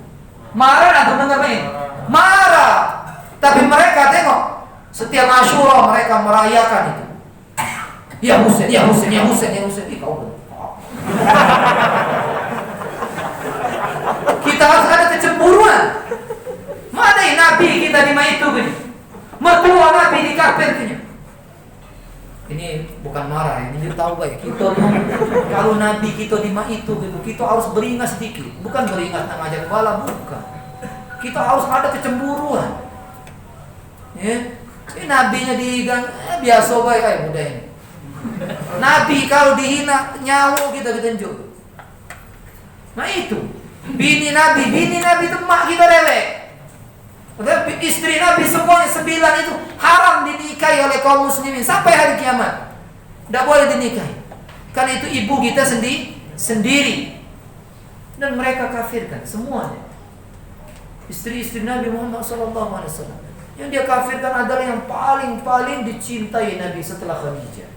Marah antum dengar main? Marah. Tapi mereka tengok setiap Asyura mereka merayakan itu. Ya Husain, ya Husain, ya Husain, ya Husain. Kau kita Jadi tahu baik kita tuh kalau Nabi kita di itu gitu, kita harus beringat sedikit, bukan beringat ngajak bala, bukan. Kita harus ada kecemburuan. Ya, ini nabinya digang, biasa baik kayak muda ini. Nabi kalau dihina nyawa kita ketenjuk. Nah itu bini Nabi itu mak kita lelek. Padahal istri Nabi semuanya 9 itu haram dinikahi oleh kaum muslimin sampai hari kiamat. Tidak boleh dinikahi. Karena itu ibu kita sendiri. Dan mereka kafirkan semuanya. Istri-istri Nabi Muhammad SAW. Yang dia kafirkan adalah yang paling dicintai Nabi setelah Khadijah.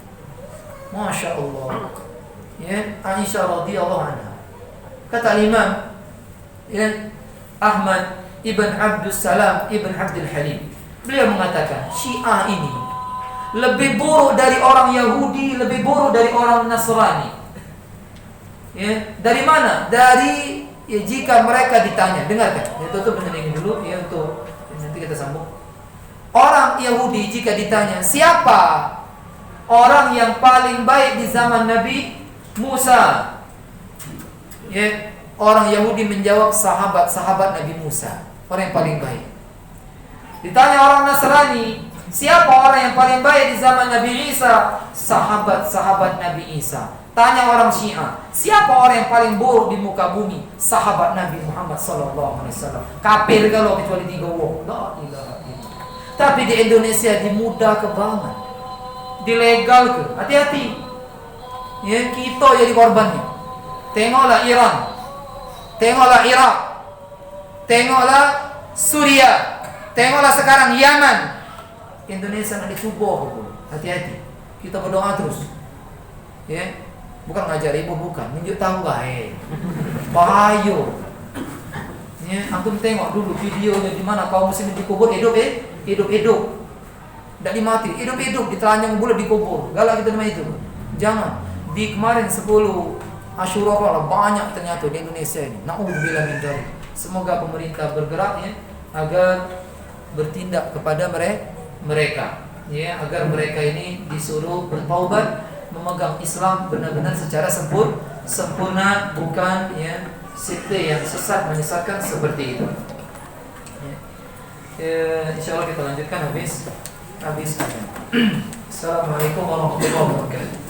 Masya Allah. Ya, Aisyah radhiyallahu anha. Kata Imam ya, Ahmad Ibn Abdus Salam Ibn Abdul Halim, beliau mengatakan Syiah ini lebih buruk dari orang Yahudi, lebih buruk dari orang Nasrani. Ya, dari mana? Dari ya, jika mereka ditanya, dengarkan. Ya, tutup dengan ini dulu ya untuk nanti kita sambung. Orang Yahudi jika ditanya, siapa orang yang paling baik di zaman Nabi Musa? Ya, orang Yahudi menjawab sahabat-sahabat Nabi Musa, orang yang paling baik. Ditanya orang Nasrani, siapa orang yang paling baik di zaman Nabi Isa? Sahabat-sahabat Nabi Isa. Tanya orang Syiah, siapa orang yang paling buruk di muka bumi? Sahabat Nabi Muhammad SAW. Kafir kalau kecuali 3 wong. La ilaha illallah. Tapi di Indonesia dimudah ke banget, dilegal ke. Hati-hati. Ya, kita jadi korbannya. Tengoklah Iran, tengoklah Irak, tengoklah Suriah, tengoklah sekarang Yaman. Indonesia nak dicuba. Hati-hati. Kita berdoa terus. Ya, bukan ngajar ibu, bukan, menunjuk tahu baik. Bahaya. Ya, antum tengok dulu videonya di mana kaum muslimin dikubur hidup. Tidak dimati, hidup ditelanjang bulat dikubur. Galak kita nama itu. Jangan. Di kemarin 10 Asyura banyak ternyata di Indonesia ini. Na'udzubillah min dzalik. Semoga pemerintah bergerak ya agar bertindak kepada mereka ya, agar mereka ini disuruh bertaubat, memegang Islam benar-benar secara sempurna, bukan ya sekte yang sesat menyesatkan seperti itu. Ya, insyaallah kita lanjutkan habis. Assalamualaikum warahmatullahi wabarakatuh.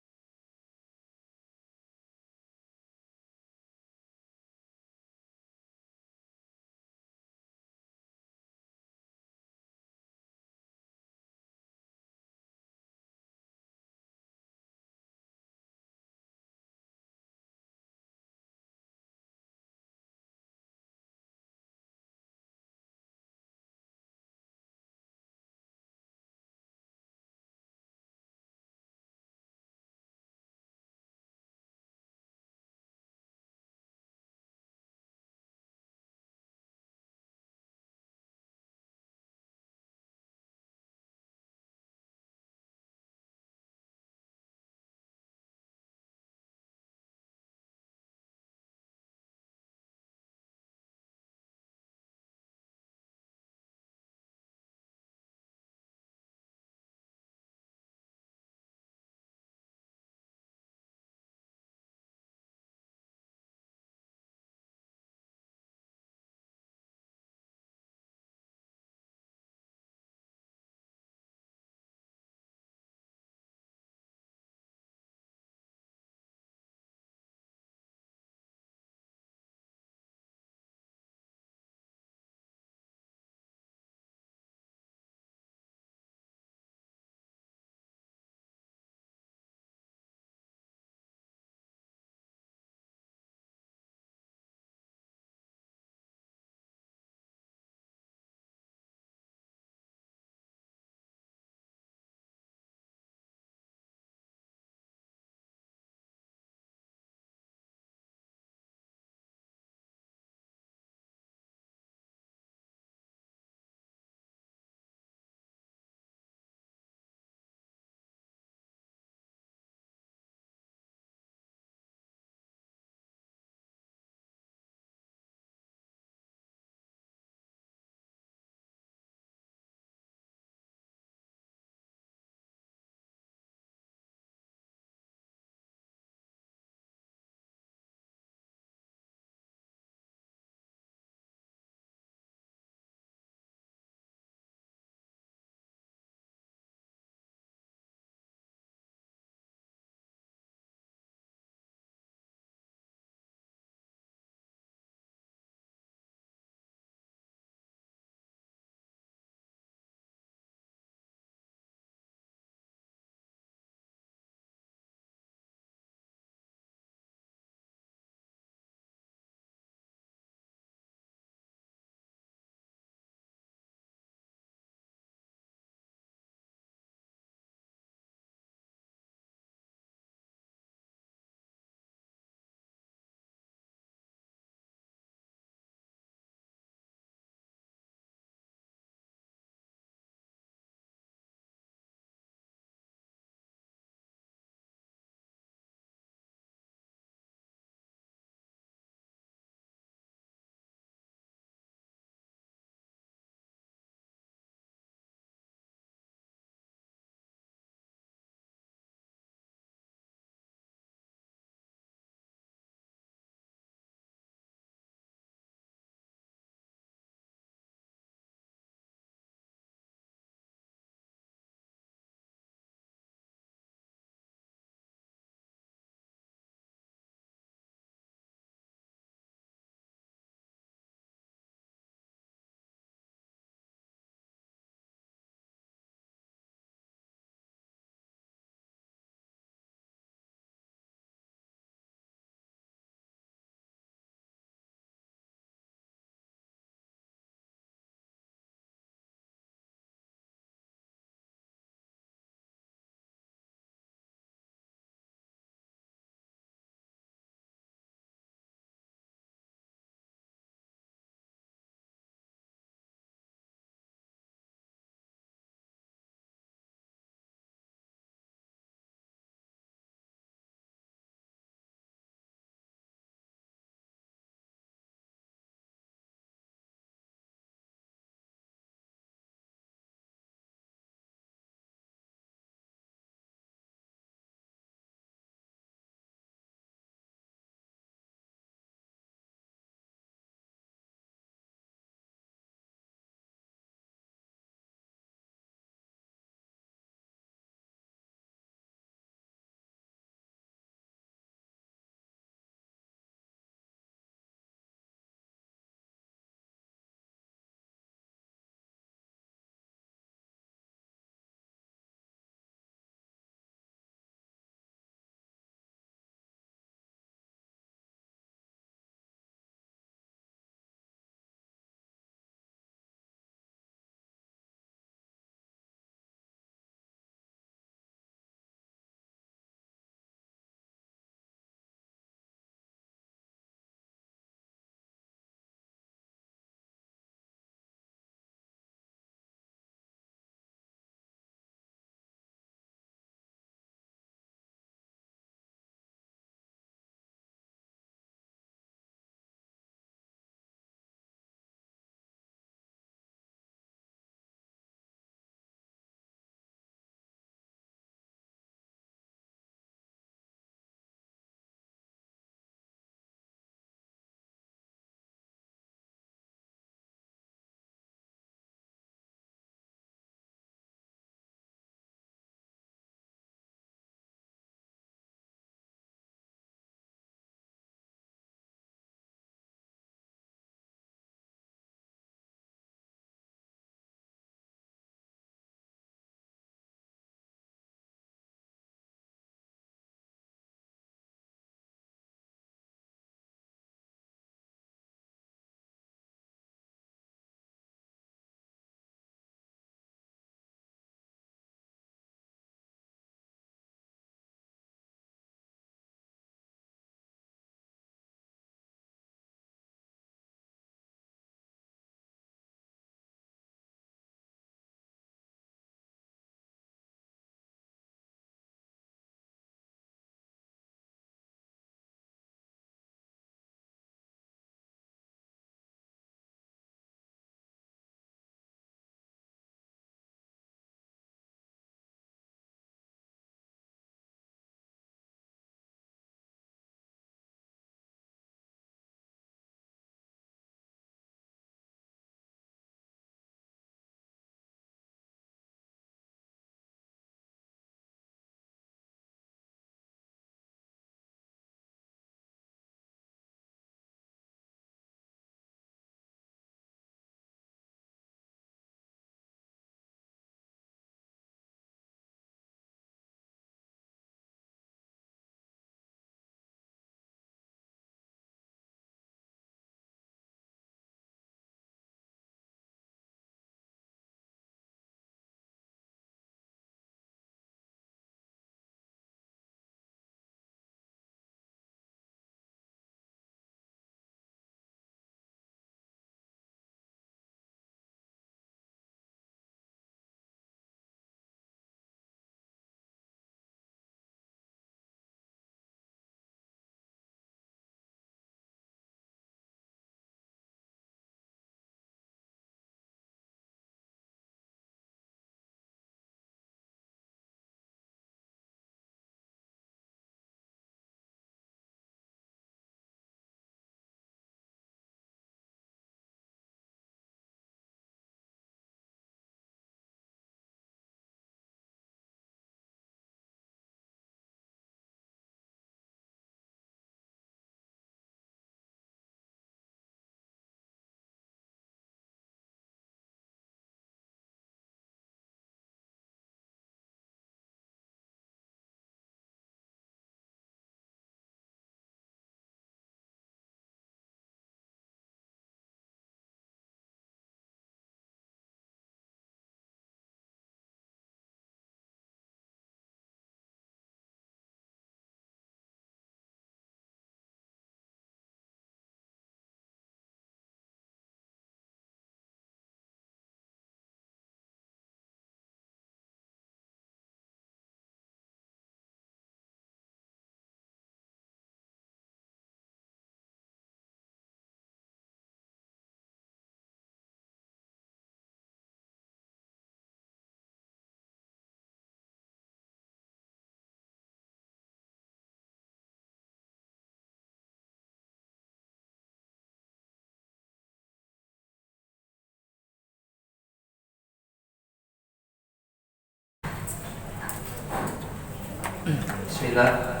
Bismillah.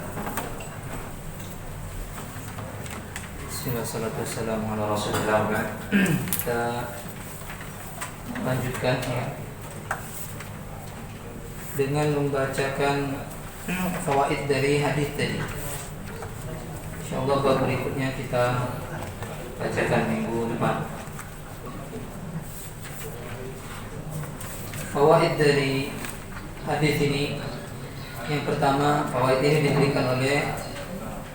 Bismillah, salatu wassalamu ala rasulillah. Kita lanjutkan ya, dengan membacakan fawaid dari hadis tadi. Insyaallah bab berikutnya kita bacakan minggu depan. Fawaid dari hadis ini, yang pertama, fawaid ini diberikan oleh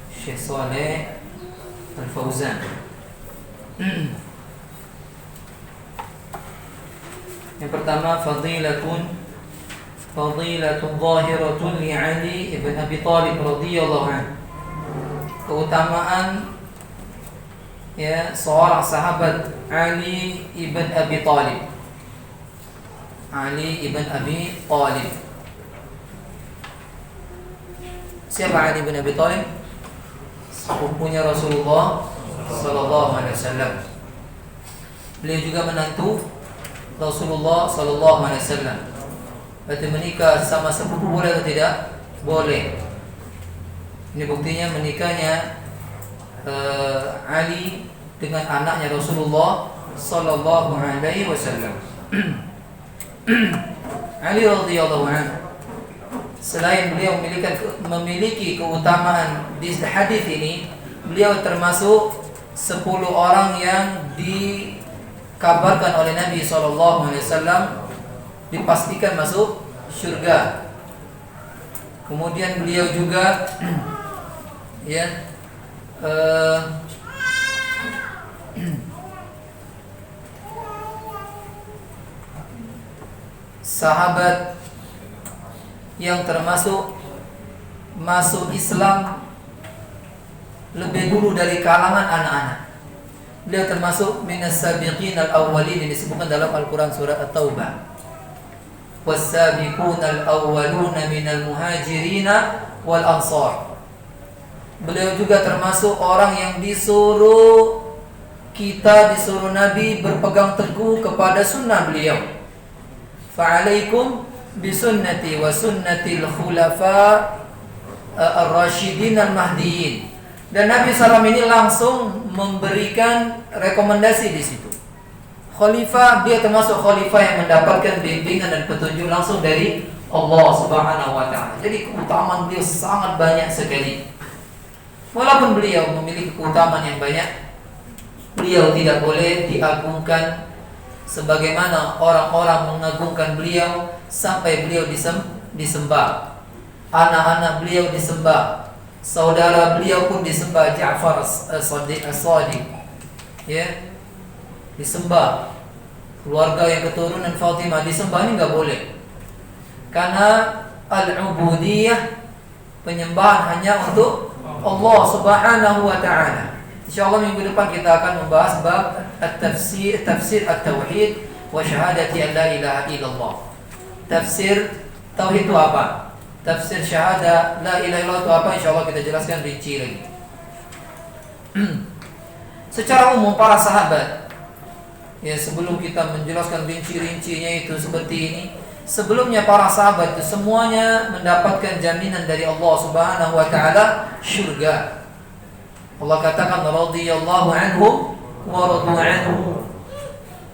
Syekh Shalih Al-Fauzan. Yang pertama, fadilatun zahiratun li Ali ibn Abi Thalib radhiyallahu anhu. Keutamaan ya seorang sahabat Ali ibn Abi Thalib. Ali ibn Abi Thalib. Siapa Ali ibn Abi Thalib? Sepupunya Rasulullah sallallahu alaihi wasallam. Beliau juga menantu Rasulullah sallallahu alaihi wasallam. Berarti menikah sama sepupu boleh atau tidak? Boleh. Ini buktinya menikahnya Ali dengan anaknya Rasulullah sallallahu alaihi wasallam. Ali radhiyallahu anhu, selain beliau memiliki keutamaan di hadis ini, beliau termasuk 10 orang yang dikabarkan oleh Nabi sallallahu alaihi wasallam dipastikan masuk surga. Kemudian beliau juga ya sahabat yang termasuk masuk Islam lebih dulu dari kalangan anak-anak. Beliau termasuk minas sabiqin al-awwalin, yang disebutkan dalam Al-Quran surat At-Taubah. Was-sabiqun al-awwaluna minal muhajirina wal ansar. Beliau juga termasuk orang yang disuruh Nabi berpegang teguh kepada sunnah beliau. Fa'alaikum bisunnati wa sunnatil khulafa ar-rasyidin al-mahdiyyin. Dan Nabi SAW ini langsung memberikan rekomendasi di situ. Khalifah, dia termasuk khalifah yang mendapatkan bimbingan dan petunjuk langsung dari Allah Subhanahu wa taala. Jadi keutamaan beliau sangat banyak sekali. Walaupun beliau memiliki keutamaan yang banyak, beliau tidak boleh diagungkan sebagaimana orang-orang mengagungkan beliau sampai beliau disembah. Anak-anak beliau disembah, saudara beliau pun disembah, Ja'far as-Sadiq, ya, disembah. Keluarga yang keturunan Fatimah disembah, ini enggak boleh. Karena al-ubudiyah, penyembahan hanya untuk Allah Subhanahu wa taala. Insyaallah minggu depan kita akan membahas bab at-tafsir, tafsir at-tauhid wa syahadati an la ilaha illallah. Tafsir tauhid itu apa? Tafsir syahadah la ilaha illallah itu apa? Insyaallah kita jelaskan rinci lagi. Secara umum para sahabat, ya, sebelum kita menjelaskan rinci-rincinya itu seperti ini, sebelumnya para sahabat itu semuanya mendapatkan jaminan dari Allah Subhanahu wa taala syurga. Allah katakan radhiyallahu anhum wa radu anhu.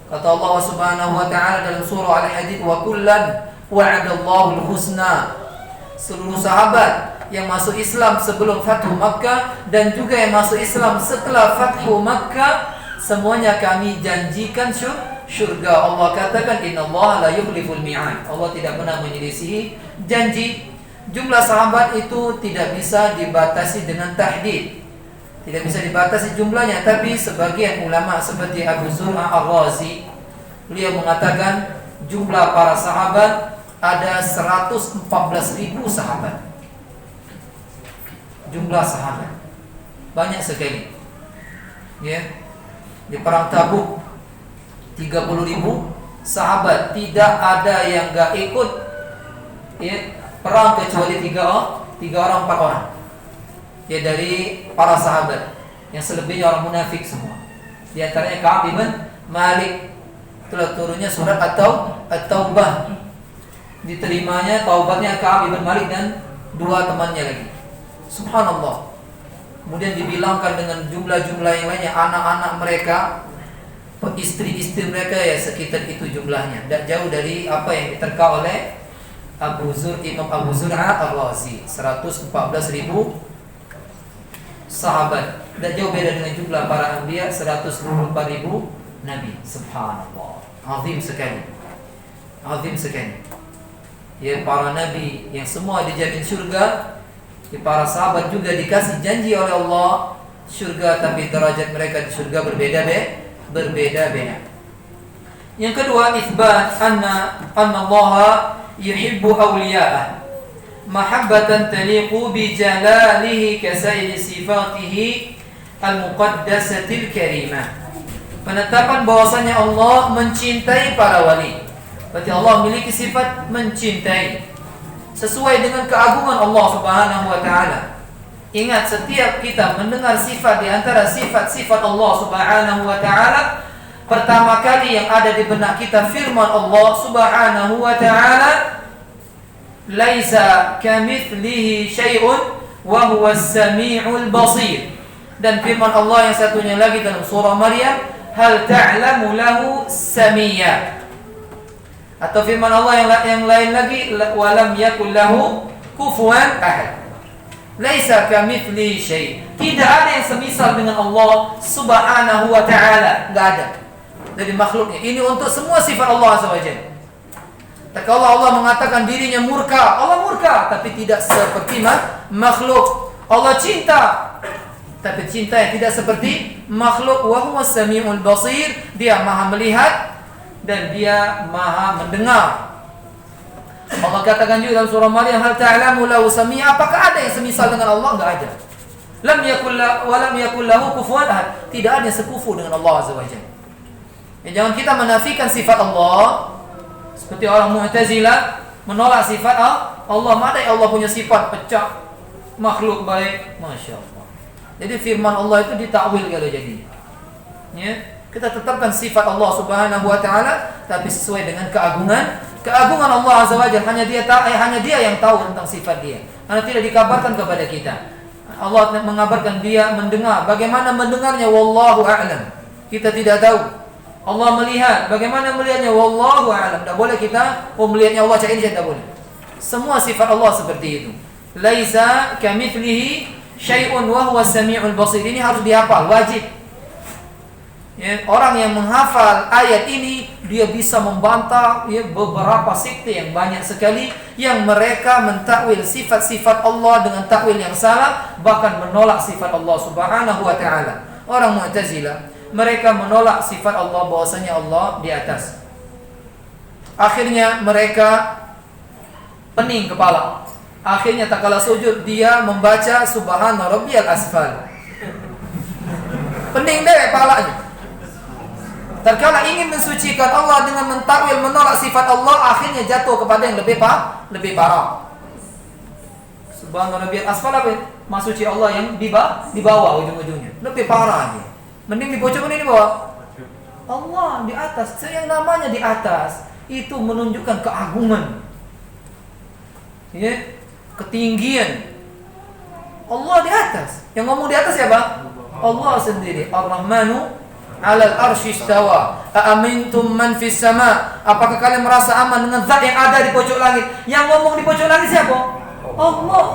Kata Allah Subhanahu wa taala dalam surah Al-Hadid, wa kullan wa'adallahu al-husna. Seluruh sahabat yang masuk Islam sebelum Fathu Makkah dan juga yang masuk Islam setelah Fathu Makkah, semuanya kami janjikan syurga. Allah katakan innallaha la yukhliful mi'ad. Allah tidak pernah menyelisihi janji. Jumlah sahabat itu tidak bisa dibatasi dengan tahdid, tidak bisa dibatasi jumlahnya. Tapi sebagian ulama seperti Abu Zur'ah Ar-Razi, beliau mengatakan jumlah para sahabat ada 114.000 sahabat. Jumlah sahabat banyak sekali, ya. Di perang Tabuk 30.000 sahabat, tidak ada yang enggak ikut, ya, perang kecuali 3 orang 4 orang, ya, dari para sahabat. Yang selebihnya orang munafik semua. Di antaranya Ka'ab bin Malik. Itulah turunnya surat At-Taubah. Diterimanya taubatnya Ka'ab bin Malik dan 2 temannya lagi. Subhanallah. Kemudian dibilangkan dengan jumlah-jumlah yang lainnya, anak-anak mereka, istri-istri mereka, ya sekitar itu jumlahnya. Tidak jauh dari apa yang diterka oleh Imam Abu Zur'ah Ar-Razi, 114.000 sahabat. Tidak jauh beda dengan jumlah para anbiya, 124.000 nabi. Subhanallah. Azim sekali. Azim sekali. Ya, para nabi yang semua dijamin surga, ya, para sahabat juga dikasih janji oleh Allah surga, tapi derajat mereka di surga berbeda-beda. Yang kedua, itsbat anna Allah yuhibbu awliya'ah mahabbatan taliqu bi jalalihi kasairi sifatihi al-muqaddasatil karimah. Penetapan bahwasanya Allah mencintai para wali. Berarti Allah memiliki sifat mencintai sesuai dengan keagungan Allah Subhanahu wa taala. Ingat, setiap kita mendengar sifat di antara sifat-sifat Allah Subhanahu wa taala, pertama kali yang ada di benak kita firman Allah Subhanahu wa taala, laisa kamitslihi syai'un wa huwas samiul basir. Dan firman Allah yang satunya lagi dalam surah Maryam, hal ta'lamu lahu samiyya. Atau firman Allah yang lain lagi, walam yakul lahu kufuwan ahad. Laisa kamitslihi syai'. Tidak ada yang semisal dengan Allah Subhanahu wa taala, enggak ada dari makhluknya. Ini untuk semua sifat Allah Azza wa Jalla. Kalau Allah mengatakan dirinya murka, Allah murka, tapi tidak seperti makhluk. Allah cinta, tapi cinta yang tidak seperti makhluk. Wa huwas samiul basir. Dia maha melihat dan dia maha mendengar. Allah katakan juga dalam surah Maryam, hal ta'lamu lahu samiyya. Apakah ada yang semisal dengan Allah? Enggak ada. Lam yakul lahu kufuwan ahad. Tidak ada yang sekufu dengan Allah Azza wa Jalla. Jangan kita menafikan sifat Allah seperti orang Mu'tazilah menolak sifat Allah. Mana Allah punya sifat pecah, makhluk baik, Masya Allah. Jadi firman Allah itu ditakwil kalau jadi. Ya, kita tetapkan sifat Allah Subhanahu wa taala, tapi sesuai dengan keagungan Allah Azza wa Jalla. Hanya dia yang tahu tentang sifat dia. Karena tidak dikabarkan kepada kita. Allah mengabarkan dia mendengar. Bagaimana mendengarnya? Wallahu a'lam. Kita tidak tahu. Allah melihat, bagaimana melihatnya? Wallahu a'lam. Tidak boleh kita melihatnya Allah ini, tidak boleh. Semua sifat Allah seperti itu. Laisa kamitslihi syai'un wa huwas samiul basir. Ini harus dihafal, wajib. Ya, orang yang menghafal ayat ini, dia bisa membantah beberapa sekte yang banyak sekali yang mereka mentakwil sifat-sifat Allah dengan takwil yang salah, bahkan menolak sifat Allah Subhanahu wa taala. Orang Mu'tazilah, mereka menolak sifat Allah bahwasanya Allah di atas. Akhirnya mereka pening kepala. Akhirnya tak kala sujud dia membaca subhana rabbiyal asfal. Pening deh kepalanya. Terkala ingin mensucikan Allah dengan mentakwil menolak sifat Allah, akhirnya jatuh kepada yang lebih parah. Subhana rabbiyal asfal apa? Masuci Allah yang di bawah ujung-ujungnya. Lebih parah dia. Mending di pojok, mending di bawah. Allah di atas. Yang namanya di atas itu menunjukkan keagungan, ya, ketinggian. Allah di atas. Yang ngomong di atas siapa? Allah sendiri. Ar-Rahmanu 'alal arsy istawa. Aamintum man fis sama? Apakah kalian merasa aman dengan zat yang ada di pojok langit? Yang ngomong di pojok langit siapa? Allah.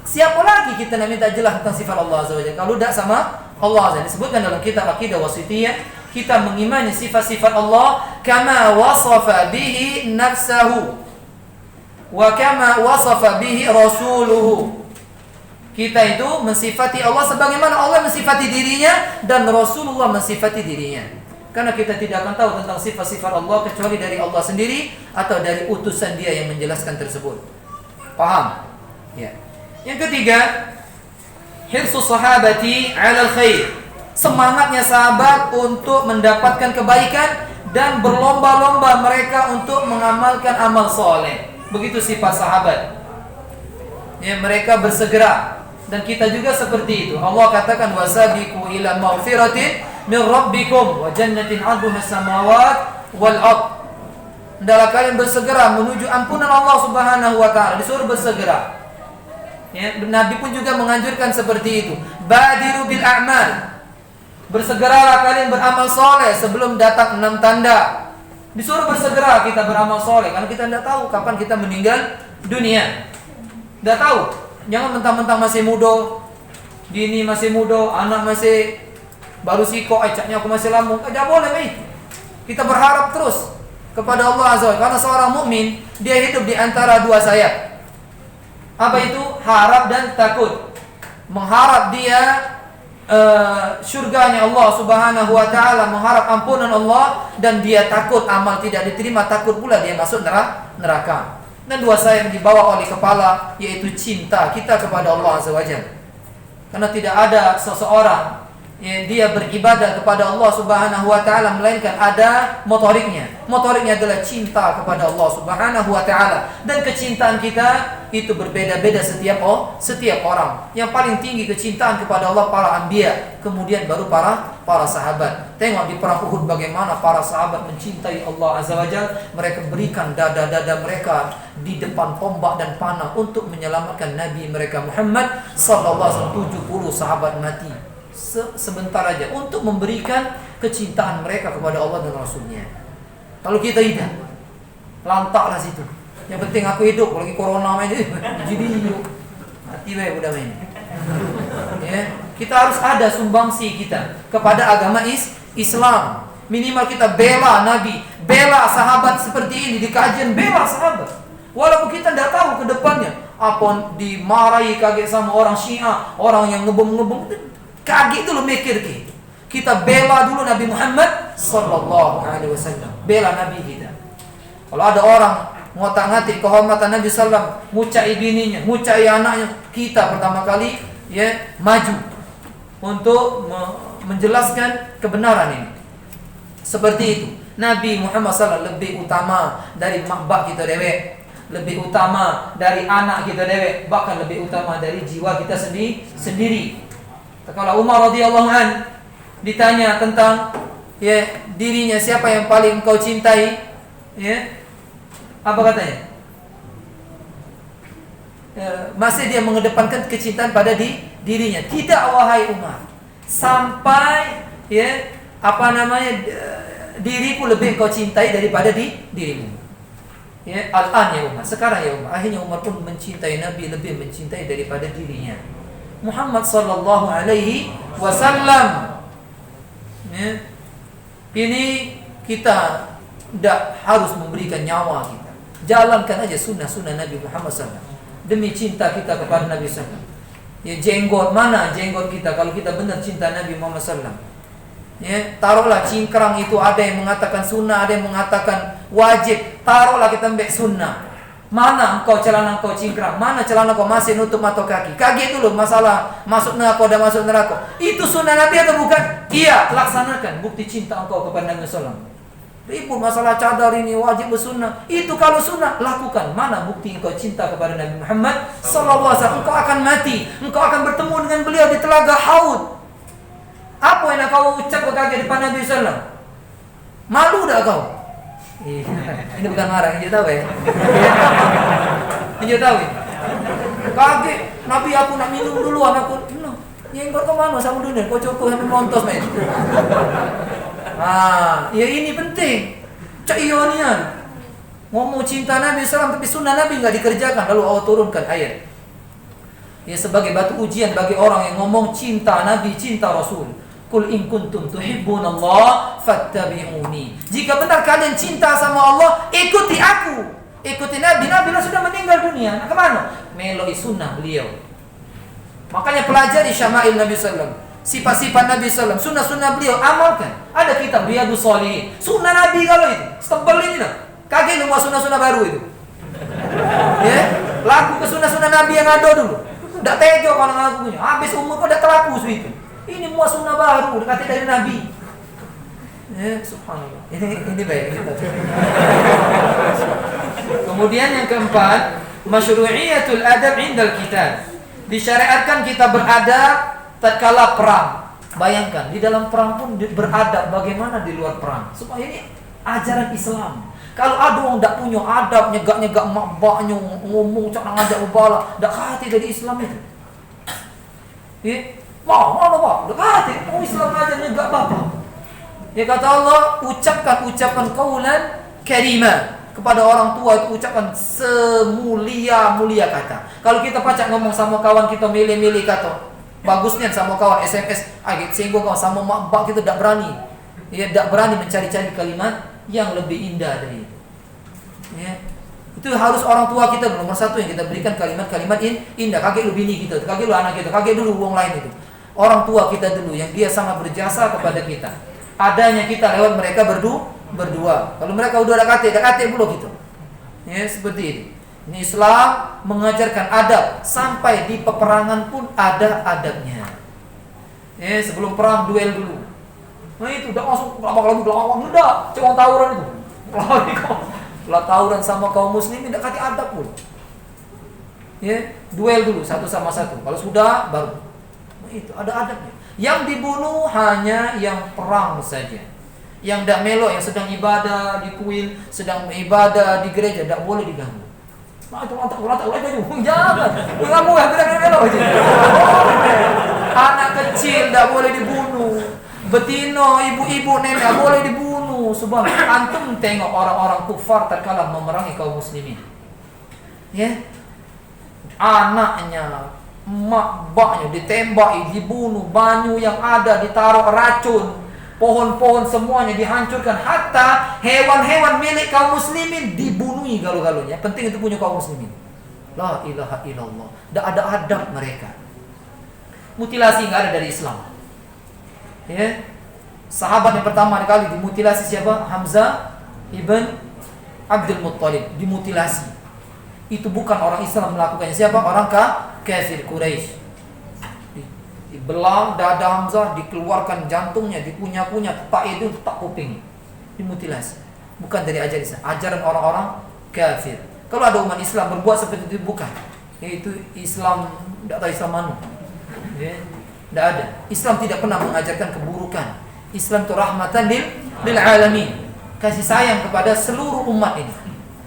Siapa lagi kita nak minta jelas tentang sifat Allah Azza wa Jalla kalau tidak sama Allah Azza. Disebutkan dalam kitab Aqidah Wasithiyah, kita mengimani sifat-sifat Allah kama wasafa bihi nafsahu wa kama wasafa bihi rasuluhu. Kita itu mensifati Allah sebagaimana Allah mensifati dirinya dan Rasulullah mensifati dirinya. Karena kita tidak akan tahu tentang sifat-sifat Allah kecuali dari Allah sendiri atau dari utusan Dia yang menjelaskan tersebut. Paham? Ya. Yang ketiga, hirsus sahabati 'alal khair. Semangatnya sahabat untuk mendapatkan kebaikan dan berlomba-lomba mereka untuk mengamalkan amal soleh. Begitu sifat sahabat. Ya, mereka bersegera. Dan kita juga seperti itu. Allah katakan wasabiqu ila maghfiratin min rabbikum wa jannatin 'arduha as-samawati wal ard. hendaklah kalian bersegera menuju ampunan Allah Subhanahu wa taala. Disuruh bersegera. Ya, Nabi pun juga menganjurkan seperti itu. Badiru bil a'mal. Bersegeralah kalian beramal soleh sebelum datang 6 tanda. Disuruh bersegera kita beramal soleh karena kita tidak tahu kapan kita meninggal dunia. Tidak tahu. Jangan mentang-mentang masih muda, dini masih muda, anak masih baru siko, caknya aku masih lambung. Tidak boleh begitu. Kita berharap terus kepada Allah Azza wa Jalla. Karena seorang mukmin dia hidup di antara dua sayap. Apa itu? Harap dan takut. Mengharap dia surganya Allah Subhanahu wa taala, mengharap ampunan Allah, dan dia takut amal tidak diterima, takut pula dia masuk neraka. Dan dua sayap dibawa oleh kepala, yaitu cinta kita kepada Allah Azza wa Jalla. Karena tidak ada seseorang dia beribadah kepada Allah Subhanahu wa taala melainkan ada motoriknya. Motoriknya adalah cinta kepada Allah Subhanahu wa taala. Dan kecintaan kita itu berbeda-beda setiap orang. Yang paling tinggi kecintaan kepada Allah para anbiya, kemudian baru para sahabat. Tengok di perang Uhud bagaimana para sahabat mencintai Allah Azza wa Jalla. Mereka berikan dada-dada mereka di depan tombak dan panah untuk menyelamatkan Nabi mereka Muhammad sallallahu alaihi wasallam. 70 sahabat mati sebentar aja untuk memberikan kecintaan mereka kepada Allah dan Rasulnya. Kalau kita tidak, lantaklah situ. Yang penting aku hidup, lagi corona main jadi mati bae udah main. Ya, kita harus ada sumbangsi kita kepada agama Islam. Minimal kita bela Nabi, bela sahabat seperti ini di kajian, bela sahabat. Walaupun kita tidak tahu ke depannya apa dimarahi kaget sama orang Syiah, orang yang ngebom-ngebom. Kaget dulu mikir kita. Kita bela dulu Nabi Muhammad sallallahu alaihi wasallam. Bela Nabi kita. Kalau ada orang ngotak-ngatik kehormatan Nabi sallam, ngucai bininya, ngucai anaknya, kita pertama kali maju untuk menjelaskan kebenaran ini. Seperti itu. Nabi Muhammad sallallahu lebih utama dari mak kita dewek, lebih utama dari anak kita dewek, bahkan lebih utama dari jiwa kita sendiri. Kalau Umar radhiyallahu an ditanya tentang dirinya, siapa yang paling kau cintai, apa katanya? Masih dia mengedepankan kecintaan pada dirinya. Tidak, wahai Umar, sampai diriku lebih kau cintai daripada dirimu. Al-an ya Umar, sekarang ya Umar. Akhirnya Umar pun mencintai Nabi lebih mencintai daripada dirinya. Muhammad sallallahu alaihi wasallam. Ini kita tidak harus memberikan nyawa kita. Jalankan aja sunnah-sunnah Nabi Muhammad sallallahu alaihi wasallam demi cinta kita kepada Nabi sallallahu alaihi wasallam. Jenggot, mana jenggot kita kalau kita benar cinta Nabi Muhammad sallallahu alaihi wasallam. Taruhlah cingkrang itu ada yang mengatakan sunnah, ada yang mengatakan wajib. Taruhlah kita ambil sunnah. Mana engkau celana engkau cingkrang? Mana celana kau masih nutup mata kaki? Kaget dulu masalah masuk neraka dan masuk neraka. Itu sunnah Nabi atau bukan? Iya, laksanakan. Bukti cinta engkau kepada Nabi sallallahu alaihi wasallam. Ribut masalah cadar ini wajib bersunnah. Itu kalau sunnah lakukan. Mana bukti engkau cinta kepada Nabi Muhammad sallallahu alaihi wasallam? Engkau akan mati. Engkau akan bertemu dengan beliau di telaga Haud. Apa yang kau ucap kaget di depan Nabi sallallahu alaihi wasallam? Malu tak kau? Ini bukan marah, ini tahu ya. Ini tahu ya. Kaget, Nabi aku nak minum duluan aku. Yang kau mana sama dunia? Kau cukup sampai montos main. Ini penting. Cak ionian. Ngomong cinta Nabi SAW tapi sunnah Nabi enggak dikerjakan, lalu Allah turunkan ayat. Sebagai batu ujian bagi orang yang ngomong cinta Nabi, cinta Rasul. Qul in kuntum tuhibbunallah fattabi'uni. Jika benar kalian cinta sama Allah, ikuti aku. Ikuti Nabi. Nabi sudah meninggal dunia. Nah, kemana? Meloi sunnah beliau. Makanya pelajari syama'il Nabi sallallahu alaihi wasallam. Sifat-sifat Nabi sallallahu alaihi wasallam, sunnah-sunnah beliau amalkan. Ada kitab Riyadhus Shalihin. Sunnah Nabi kalau itu. Setebal ini lah. Kaget lu mau sunnah-sunnah baru itu. Laku ke sunnah-sunnah Nabi yang ada dulu. Enggak tega kalau ngakunya. Habis umur kok udah telaku itu. Ini muat sunnah baru, dikata dari Nabi. Subhanallah. Ini baik kita. Kemudian yang keempat, masyru'iyatul adab indal kitab. Disyariatkan kita beradab tatkala perang. Bayangkan, di dalam perang pun beradab bagaimana di luar perang. Supaya ini ajaran Islam. Kalau ada orang tak punya adab, nyegak-nyegak mak baknya, ngomong cak nang ajak ubala, dak hati dari Islam itu. Ya, mana Pak? Dak hati, mau Islam aja nyegak bapak. Ya kata Allah, ucapkan ucapan qaulan karima. Kepada orang tua itu ucapkan semulia-mulia kata. Kalau kita pacak ngomong sama kawan kita milih-milih kata, bagusnya sama kawan SMS, agak singgung kawan sama mak bak kita tak berani. Ya, tak berani mencari-cari kalimat yang lebih indah dari itu. Ya. Itu harus orang tua kita nomor satu yang kita berikan kalimat-kalimat indah. Kakek lu bini kita, kakek lu anak kita, kakek dulu wong lain itu. Orang tua kita dulu yang dia sangat berjasa kepada kita. Adanya kita lewat mereka berdua. Kalau mereka udah ada kakek dulu gitu. Ya, seperti itu. Ini Islam mengajarkan adab sampai di peperangan pun ada adabnya. Ya, sebelum perang duel dulu. Nah itu udah langsung gelawang udah, cuma tawuran itu. Kalau tawuran sama kaum muslimin tidak kasih adab pun. Ya, duel dulu satu sama satu. Kalau sudah baru. Nah itu ada adabnya. Yang dibunuh hanya yang perang saja. Yang tidak melok, yang sedang ibadah di kuil, sedang ibadah di gereja tidak boleh diganggu. Nah itu lantak aja, jangan. Kamu yang tidak melok aja. Anak kecil tidak boleh dibunuh. Betino, ibu-ibu, nenek boleh dibunuh. Sebab antum tengok orang-orang kufar terkala memerangi kaum muslimin. Ya, anaknya, mak baknya ditembaki, dibunuh, banyu yang ada ditaruh racun, pohon-pohon semuanya dihancurkan, hatta hewan-hewan milik kaum muslimin dibunuhi galuh-galuhnya. Penting itu punya kaum muslimin. La ilaha illallah. Tak ada adab mereka. Mutilasi enggak ada dari Islam. Ya, sahabat yang pertama kali dimutilasi siapa? Hamzah ibn Abdul Muttalib dimutilasi. Itu bukan orang Islam melakukannya. Siapa? Orang kafir Quraisy. Dibelah dada Hamzah, dikeluarkan jantungnya, dikunyah-kunyah, tak hidung, tak kuping. Dimutilasi. Bukan dari ajaran orang-orang kafir. Kalau ada umat Islam berbuat seperti itu bukan. Yaitu Islam, tidak tahu Islam mana. Ya. Tidak ada. Islam tidak pernah mengajarkan keburukan. Islam itu rahmatan lil alamin. Kasih sayang kepada seluruh umat ini.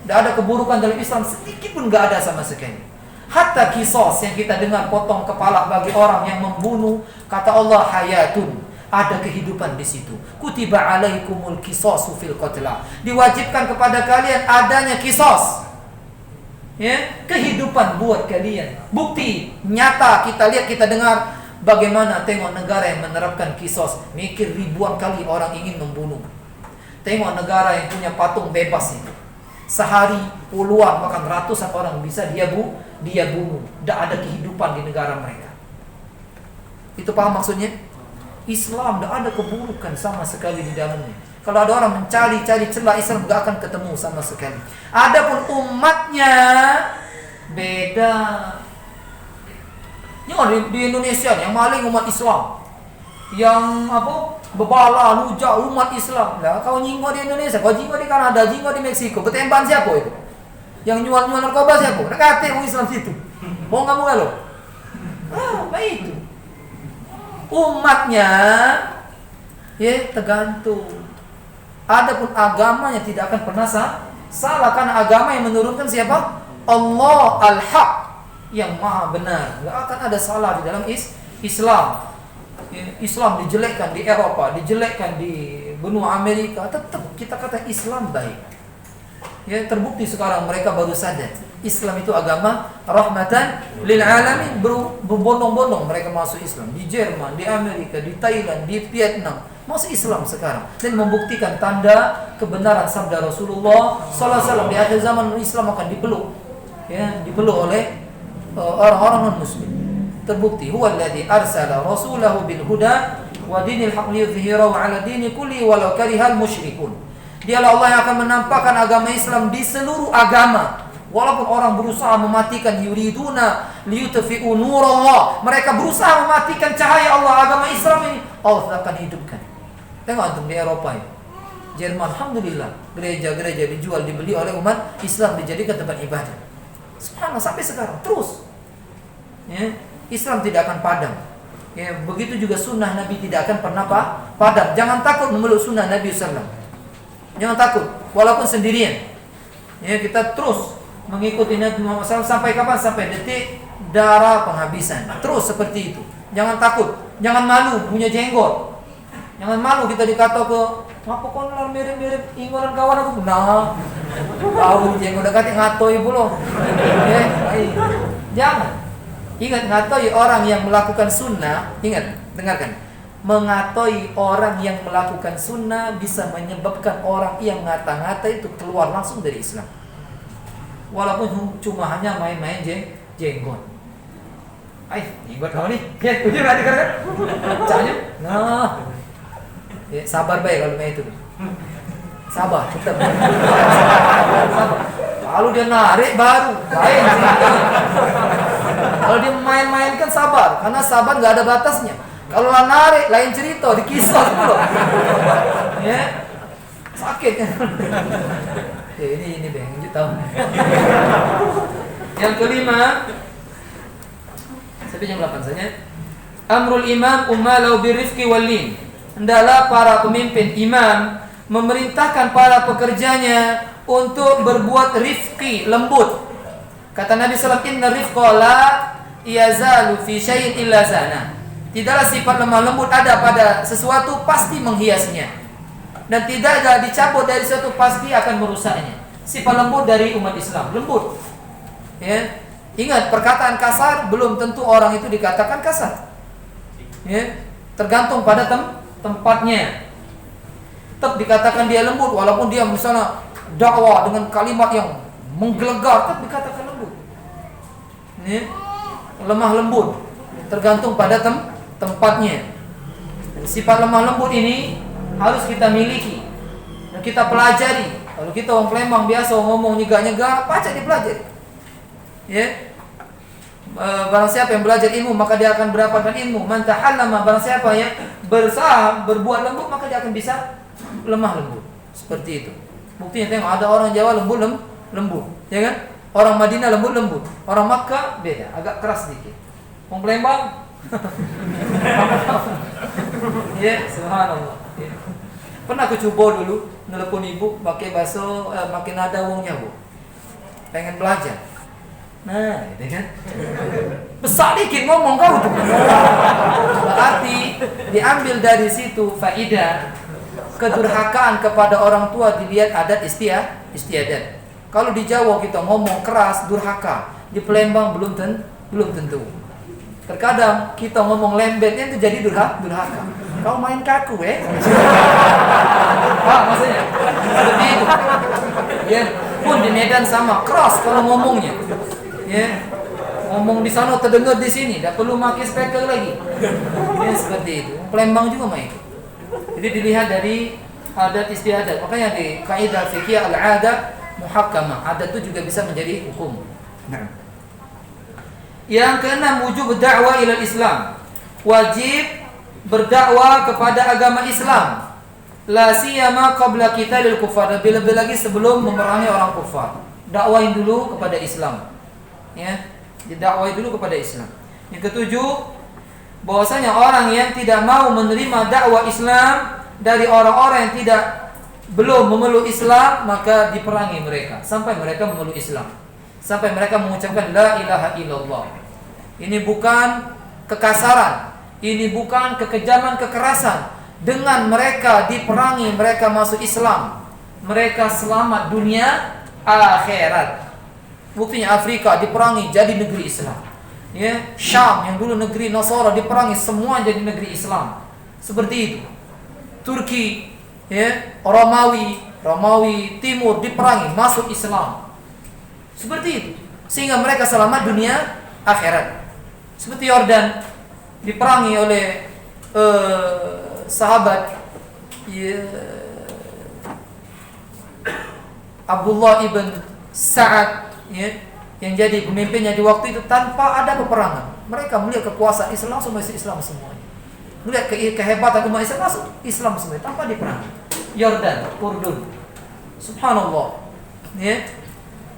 Tidak ada keburukan dalam Islam sedikit pun tidak ada sama sekali. Hatta kisos yang kita dengar potong kepala bagi orang yang membunuh, kata Allah hayatun, ada kehidupan di situ. Kutiba alaikumul kisosu fil qatla. Diwajibkan kepada kalian adanya kisos. Ya, kehidupan buat kalian. Bukti nyata kita lihat, kita dengar. Bagaimana tengok negara yang menerapkan kisos, mikir ribuan kali orang ingin membunuh. Tengok negara yang punya patung bebas itu. Sehari puluhan bahkan ratusan orang bisa dia bunuh. Tidak ada kehidupan di negara mereka. Itu paham maksudnya? Islam tidak ada keburukan sama sekali di dalamnya. Kalau ada orang mencari-cari celah Islam tidak akan ketemu sama sekali. Adapun umatnya beda. Di Indonesia yang maling umat Islam, yang bebala lujak umat Islam. Lah kau nyinggo di Indonesia, kau nyinggo di Kanada, nyinggo di Meksiko, bertemban siapa itu? Yang nyual narkoba siapa? Nak orang Islam situ. Mau nggak mau lo? Baik itu. Umatnya ya tergantung. Adapun agamanya tidak akan pernah salah karena agama yang menurunkan siapa? Allah Al-Haq, yang maha benar. Tidak akan ada salah di dalam Islam. Islam dijelekkan di Eropa, dijelekkan di benua Amerika, tetap kita kata Islam baik. Ya, terbukti sekarang mereka baru sadar Islam itu agama rahmatan lil alamin. Berbondong-bondong mereka masuk Islam di Jerman, di Amerika, di Thailand, di Vietnam, masuk Islam sekarang dan membuktikan tanda kebenaran sabda Rasulullah sallallahu alaihi wasallam di akhir zaman Islam akan dipeluk. Ya, dipeluk oleh orang-orang non-muslim. Terbukti huwa alladzi arsala rasulahu bil huda wa dinil haqq liyudhhirahu 'ala dini kulli walau karihal musyrikun. Dialah Allah yang akan menampakkan agama Islam di seluruh agama. Walaupun orang berusaha mematikan, yuriduna liyutfi'u nurallah, mereka berusaha mematikan cahaya Allah, agama Islam ini Allah tidak akan hidupkan. Tengok antum di Eropa ya. Jerman, alhamdulillah, gereja-gereja dijual dibeli oleh umat Islam, dijadikan tempat ibadah. Subhanallah, sampai sekarang terus. Ya, Islam tidak akan padam. Ya, begitu juga sunnah Nabi tidak akan pernah padam. Jangan takut memeluk sunnah Nabi sallallahu alaihi wasallam. Jangan takut. walaupun sendirian. Ya, kita terus mengikuti Nabi Muhammad SAW sampai kapan? Sampai detik darah penghabisan. Terus seperti itu. Jangan takut, jangan malu punya jenggot. Jangan malu kita dikata ke, apa kau mirip-mirip inggoran kawan aku? Nah, tahu jenggot dekat ngatoi pula. Ya, jangan. Ingat, ngatoi orang yang melakukan sunnah. Ingat, dengarkan. Mengatoi orang yang melakukan sunnah bisa menyebabkan orang yang ngata-ngata itu keluar langsung dari Islam. Walaupun cuma hanya main-main jenggot. Jenggot kau nih. Ya, ujung nanti kan? Caranya? Nah. Ya, sabar baik kalau main itu. Sabar, tetap. Sabar. Kalau dia narik baru lain. Kalau dia main-main kan sabar, karena sabar nggak ada batasnya. Kalau narik lain cerita, dikisah dulu. Ya, sakit kan? Ya, ini deh, lanjut tahu. Yang kelima, sampai jam 8 saja. Amrul imam ummalau birrifqi wallin. Hendaklah para pemimpin imam memerintahkan para pekerjanya untuk berbuat rifqi, lembut. Kata Nabi SAW, inna rifqa la yazalu fi syai'in illa zana. Tidaklah sifat lemah lembut ada pada sesuatu, pasti menghiasnya. Dan tidak ada dicabut dari sesuatu, pasti akan merusaknya. Sifat lembut dari umat Islam, lembut. Ya. Ingat, perkataan kasar belum tentu orang itu dikatakan kasar. Ya. Tergantung pada tempatnya. Tetap dikatakan dia lembut, walaupun dia misalnya dakwah dengan kalimat yang menggelegar, tetap dikatakan lembut. Ini lemah lembut, tergantung pada tempatnya. Sifat lemah lembut ini harus kita miliki dan kita pelajari. Kalau kita orang Palembang biasa ngomong nyegah-nyegah, pacak dipelajari. Ya. Barang siapa yang belajar ilmu maka dia akan mendapatkan ilmu. Man tahallama, barang siapa yang berusaha berbuat lembut maka dia akan bisa lemah lembut. Seperti itu. Buktinya tengok, ada orang Jawa lembut, ya kan? Orang Madinah lembut, orang Makkah beda, agak keras sedikit. Orang Palembang, ya, subhanallah. Ya. Pernah aku coba dulu nelpon ibu pakai bahasa makin ada uangnya bu, pengen belajar. Nah, gitu kan? Besar dikit ngomong kau tuh. Berarti diambil dari situ faidah. Kedurhakaan kepada orang tua dilihat adat istiadat. Kalau di Jawa kita ngomong keras durhaka, di Palembang belum tentu. Terkadang kita ngomong lembetnya itu jadi durhaka. Kau main kaku maksudnya seperti itu. Ya, pun di Medan sama, keras kalau ngomongnya. Ya, ngomong di sana terdengar di sini, tidak perlu pakai speaker lagi. Ya, seperti itu. Palembang juga main. Jadi dilihat dari adat istiadat. Makanya di kaidah fikih al-adat muhakkamah, adat itu juga bisa menjadi hukum. Nah. Yang keenam, wujub dakwah ila Islam. Wajib berdakwah kepada agama Islam. La siyama qabla qitalil kufar. Lebih-lebih lagi sebelum memerangi orang kufar. Dakwahin dulu kepada Islam. Ya, didakwahi dulu kepada Islam. Yang ketujuh, bahwasanya orang yang tidak mau menerima dakwah Islam dari orang-orang yang belum memeluk Islam, maka diperangi mereka sampai mereka memeluk Islam, sampai mereka mengucapkan la ilaha illallah. Ini bukan kekasaran, ini bukan kekejaman, kekerasan. Dengan mereka diperangi, mereka masuk Islam, mereka selamat dunia akhirat. Buktinya Afrika diperangi jadi negeri Islam. Ya, Syam yang dulu negeri Nasara diperangi semua jadi negeri Islam. Seperti itu. Turki, ya, Romawi Timur diperangi masuk Islam. Seperti itu. Sehingga mereka selamat dunia akhirat. Seperti Yordan diperangi oleh sahabat Abdullah ibn Sa'ad, ya, yang jadi pemimpinnya di waktu itu tanpa ada peperangan. Mereka melihat kekuasaan Islam, langsung masuk Islam semuanya. Melihat kehebatan umat Islam, masuk Islam semuanya tanpa diperangi. Yordan, Urdun, subhanallah. Ya.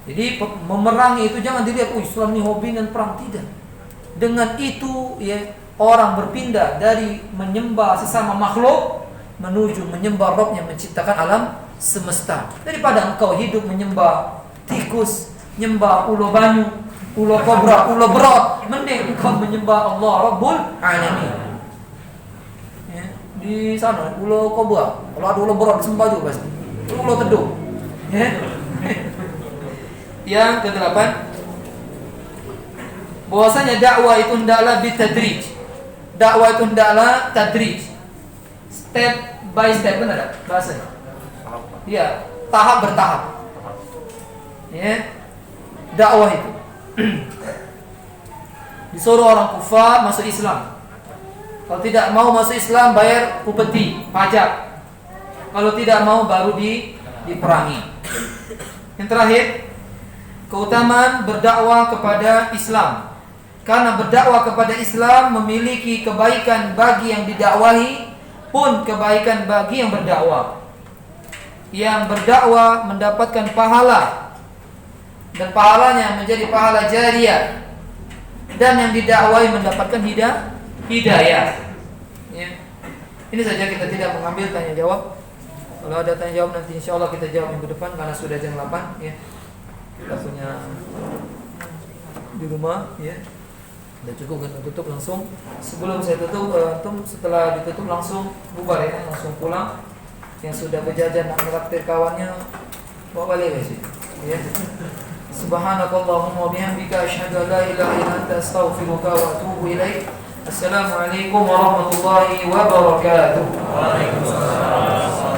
Jadi memerangi itu jangan dilihat, Islam ini hobi dan perang, tidak. Dengan itu, ya, orang berpindah dari menyembah sesama makhluk menuju menyembah Rabb yang menciptakan semesta. Daripada engkau hidup menyembah tikus, nyembah ulo banyu, ulo kobra, ulo berot, mending engkau menyembah Allah Rabbul Alamin. Ya, di sana ulo kobra, kalau ada ulo berot disembah juga pasti. Ulo teduh. Ya. Yang ke-8, bahwasanya dakwah itu hendaklah bitadrij. Dakwah itu hendaklah tadrij. Step by step, benar tak bahasanya? Ya, tahap bertahap. Ya. Dakwah itu disuruh orang kufar masuk Islam. Kalau tidak mau masuk Islam, bayar upeti, pajak. Kalau tidak mau baru diperangi. Yang terakhir, keutamaan berdakwah kepada Islam. Karena berdakwah kepada Islam memiliki kebaikan bagi yang didakwahi pun kebaikan bagi yang berdakwah. Yang berdakwah mendapatkan pahala dan pahalanya menjadi pahala jariyah, dan yang didakwahi mendapatkan hidayah. Ya. Ini saja, kita tidak mengambil tanya jawab. Kalau ada tanya jawab nanti insya Allah kita jawab minggu depan karena sudah jam 8 ya. Kita punya di rumah ya. Udah cukup kita tutup langsung. Sebelum saya tutup, setelah ditutup langsung bubar ya, langsung pulang. Yang sudah berjajan nak meraktir kawannya bawa balik guys ya. Subhanakallahumma bihamdika asyhadu an la ilaha illa anta astaghfiruka wa atubu ilaik. Assalamualaikum warahmatullahi wabarakatuh. Waalaikumsalam.